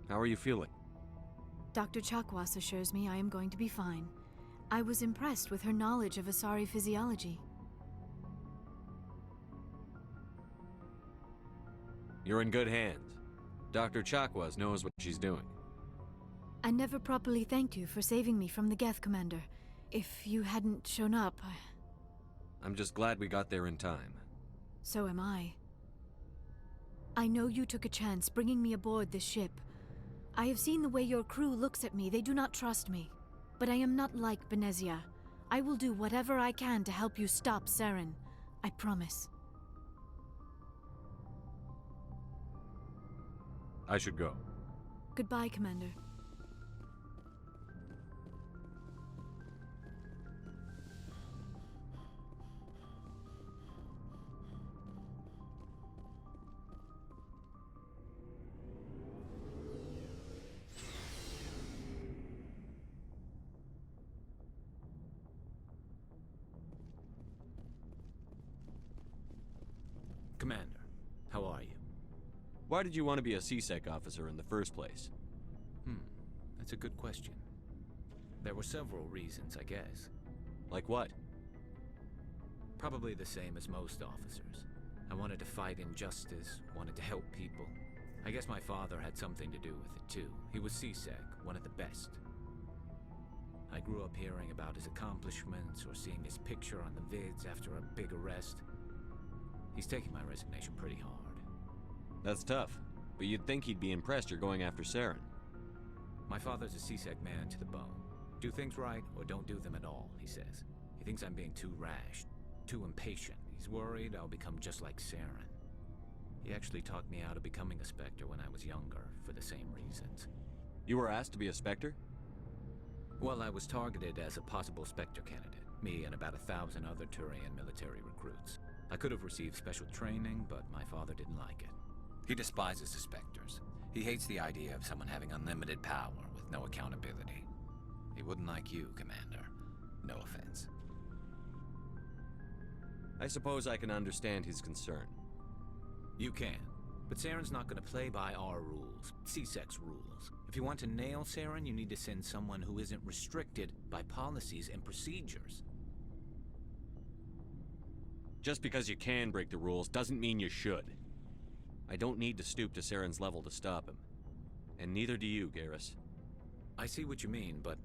How are you feeling? Dr. Chakwas assures me I am going to be fine. I was impressed with her knowledge of Asari physiology. You're in good hands. Dr. Chakwas knows what she's doing. I never properly thanked you for saving me from the Geth, Commander. If you hadn't shown up, I'm just glad we got there in time. So am I. I know you took a chance bringing me aboard this ship. I have seen the way your crew looks at me. They do not trust me. But I am not like Benezia. I will do whatever I can to help you stop Saren. I promise. I should go. Goodbye, Commander. Commander, how are you? Why did you want to be a C-Sec officer in the first place? That's a good question. There were several reasons, I guess. Like what? Probably the same as most officers. I wanted to fight injustice, wanted to help people. I guess my father had something to do with it too. He was C-Sec, one of the best. I grew up hearing about his accomplishments or seeing his picture on the vids after a big arrest. He's taking my resignation pretty hard. That's tough, but you'd think he'd be impressed you're going after Saren. My father's a C-Sec man to the bone. Do things right or don't do them at all, he says. He thinks I'm being too rash, too impatient. He's worried I'll become just like Saren. He actually talked me out of becoming a Spectre when I was younger, for the same reasons. You were asked to be a Spectre? Well, I was targeted as a possible Spectre candidate. Me and about 1,000 other Turian military recruits. I could have received special training, but my father didn't like it. He despises the Spectres. He hates the idea of someone having unlimited power with no accountability. He wouldn't like you, Commander. No offense. I suppose I can understand his concern. You can. But Saren's not going to play by our rules, C-Sec's rules. If you want to nail Saren, you need to send someone who isn't restricted by policies and procedures. Just because you can break the rules doesn't mean you should. I don't need to stoop to Saren's level to stop him. And neither do you, Garrus. I see what you mean, but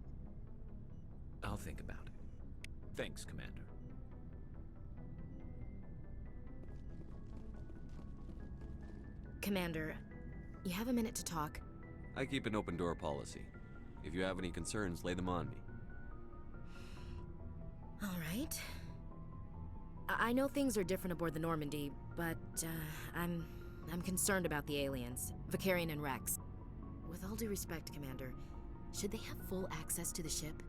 I'll think about it. Thanks, Commander. Commander, you have a minute to talk? I keep an open door policy. If you have any concerns, lay them on me. All right. I know things are different aboard the Normandy, but I'm concerned about the aliens, Vicarian and Rex. With all due respect, Commander, should they have full access to the ship?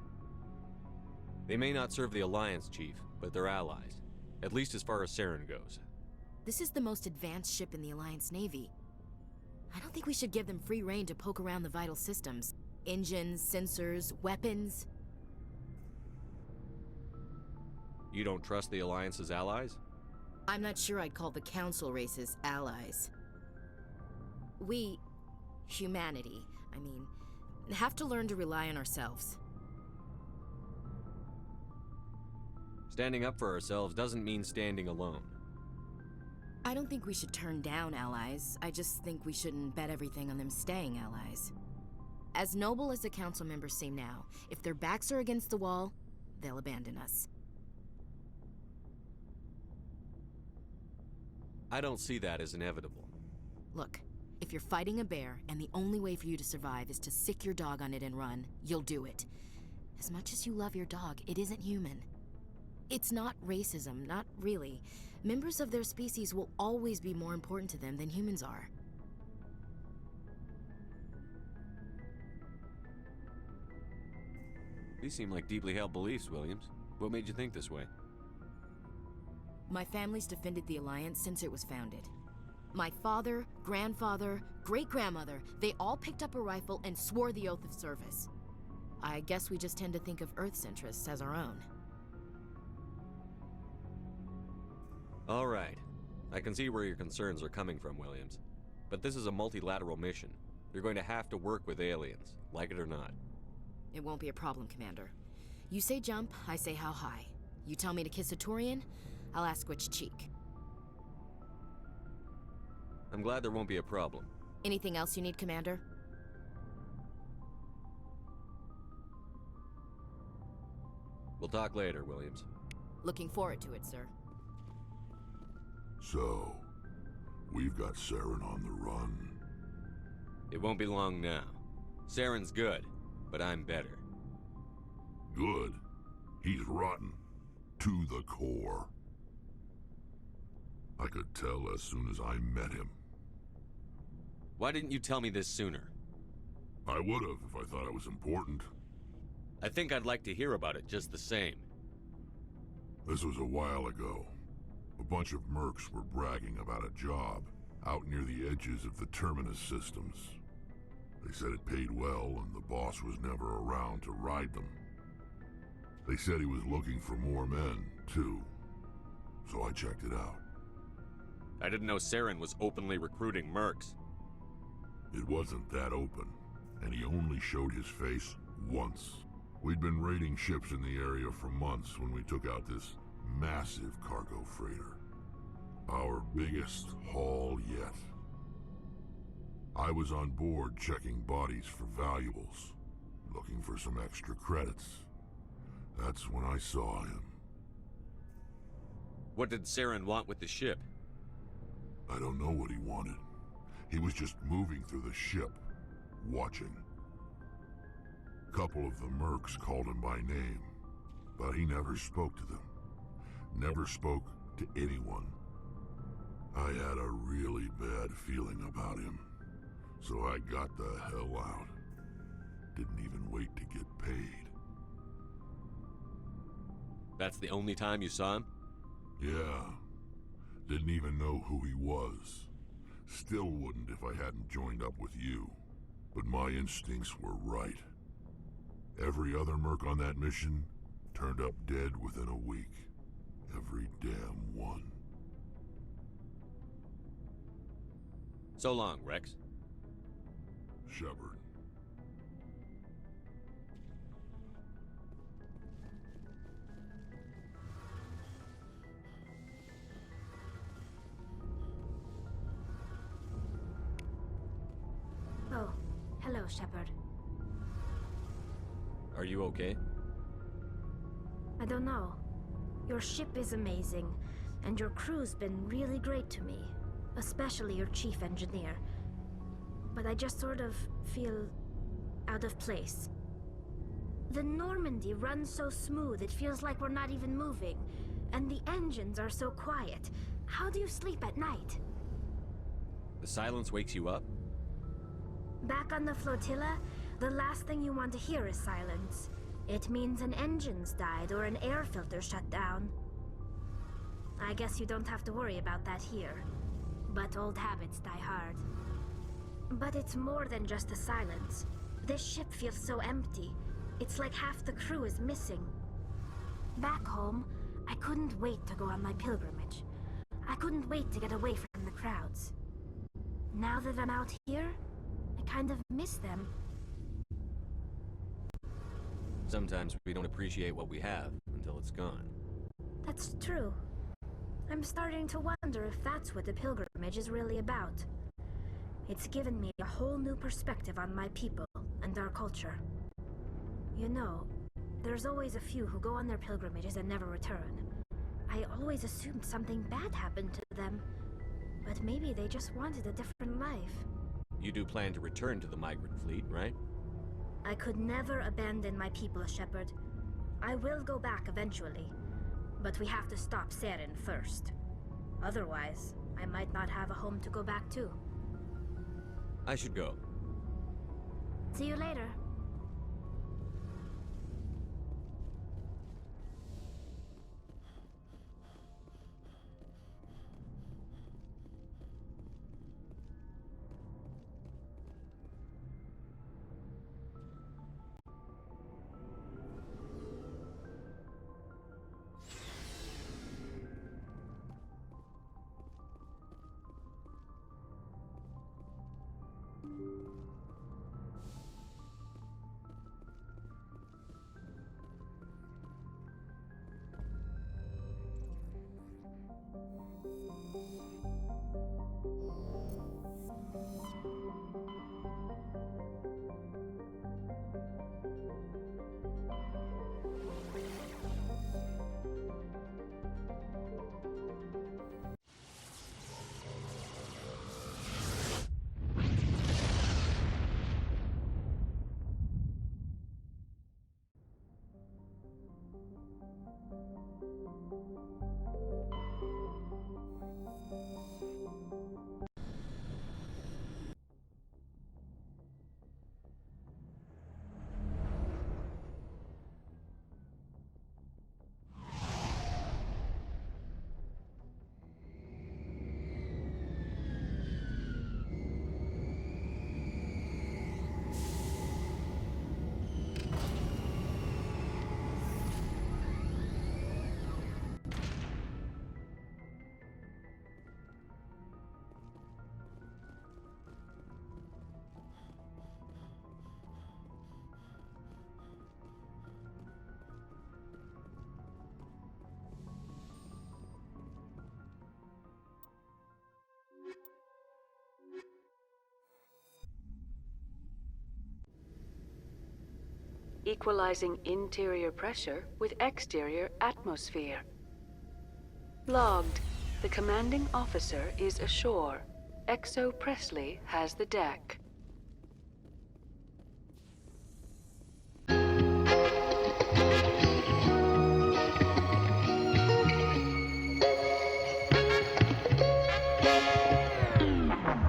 They may not serve the Alliance, Chief, but they're allies. At least as far as Saren goes. This is the most advanced ship in the Alliance Navy. I don't think we should give them free rein to poke around the vital systems. Engines, sensors, weapons. You don't trust the Alliance's allies? I'm not sure I'd call the Council races allies. We, humanity, I mean, have to learn to rely on ourselves. Standing up for ourselves doesn't mean standing alone. I don't think we should turn down allies. I just think we shouldn't bet everything on them staying allies. As noble as the Council members seem now, if their backs are against the wall, they'll abandon us. I don't see that as inevitable. Look, if you're fighting a bear and the only way for you to survive is to sick your dog on it and run, you'll do it. As much as you love your dog, it isn't human. It's not racism, not really. Members of their species will always be more important to them than humans are. These seem like deeply held beliefs, Williams. What made you think this way? My family's defended the Alliance since it was founded. My father, grandfather, great-grandmother, they all picked up a rifle and swore the oath of service. I guess we just tend to think of Earth's interests as our own. All right. I can see where your concerns are coming from, Williams. But this is a multilateral mission. You're going to have to work with aliens, like it or not. It won't be a problem, Commander. You say jump, I say how high. You tell me to kiss a Turian, I'll ask which cheek. I'm glad there won't be a problem. Anything else you need, Commander? We'll talk later, Williams. Looking forward to it, sir. So, we've got Saren on the run. It won't be long now. Saren's good, but I'm better. Good? He's rotten. To the core. I could tell as soon as I met him. Why didn't you tell me this sooner? I would've if I thought it was important. I think I'd like to hear about it just the same. This was a while ago. A bunch of mercs were bragging about a job out near the edges of the Terminus systems. They said it paid well and the boss was never around to ride them. They said he was looking for more men, too. So I checked it out. I didn't know Saren was openly recruiting mercs. It wasn't that open, and he only showed his face once. We'd been raiding ships in the area for months when we took out this massive cargo freighter. Our biggest haul yet. I was on board checking bodies for valuables, looking for some extra credits. That's when I saw him. What did Saren want with the ship? I don't know what he wanted. He was just moving through the ship, watching. Couple of the mercs called him by name, but he never spoke to them. Never spoke to anyone. I had a really bad feeling about him, so I got the hell out. Didn't even wait to get paid. That's the only time you saw him? Yeah. Didn't even know who he was. Still wouldn't if I hadn't joined up with you. But my instincts were right. Every other merc on that mission turned up dead within a week. Every damn one. So long, Rex. Shepard. Oh, hello, Shepard. Are you okay? I don't know. Your ship is amazing, and your crew's been really great to me. Especially your chief engineer. But I just sort of feel out of place. The Normandy runs so smooth it feels like we're not even moving. And the engines are so quiet. How do you sleep at night? The silence wakes you up? Back on the flotilla, the last thing you want to hear is silence. It means an engine's died or an air filter shut down. I guess you don't have to worry about that here. But old habits die hard. But it's more than just the silence. This ship feels so empty. It's like half the crew is missing. Back home, I couldn't wait to go on my pilgrimage. I couldn't wait to get away from the crowds. Now that I'm out here, I kind of miss them. Sometimes we don't appreciate what we have until it's gone. That's true. I'm starting to wonder if that's what the pilgrimage is really about. It's given me a whole new perspective on my people and our culture. You know, there's always a few who go on their pilgrimages and never return. I always assumed something bad happened to them, but maybe they just wanted a different life. You do plan to return to the migrant fleet, right? I could never abandon my people, Shepard. I will go back eventually, but we have to stop Saren first. Otherwise, I might not have a home to go back to. I should go. See you later. Equalizing interior pressure with exterior atmosphere. Logged. The commanding officer is ashore. Exo Presley has the deck.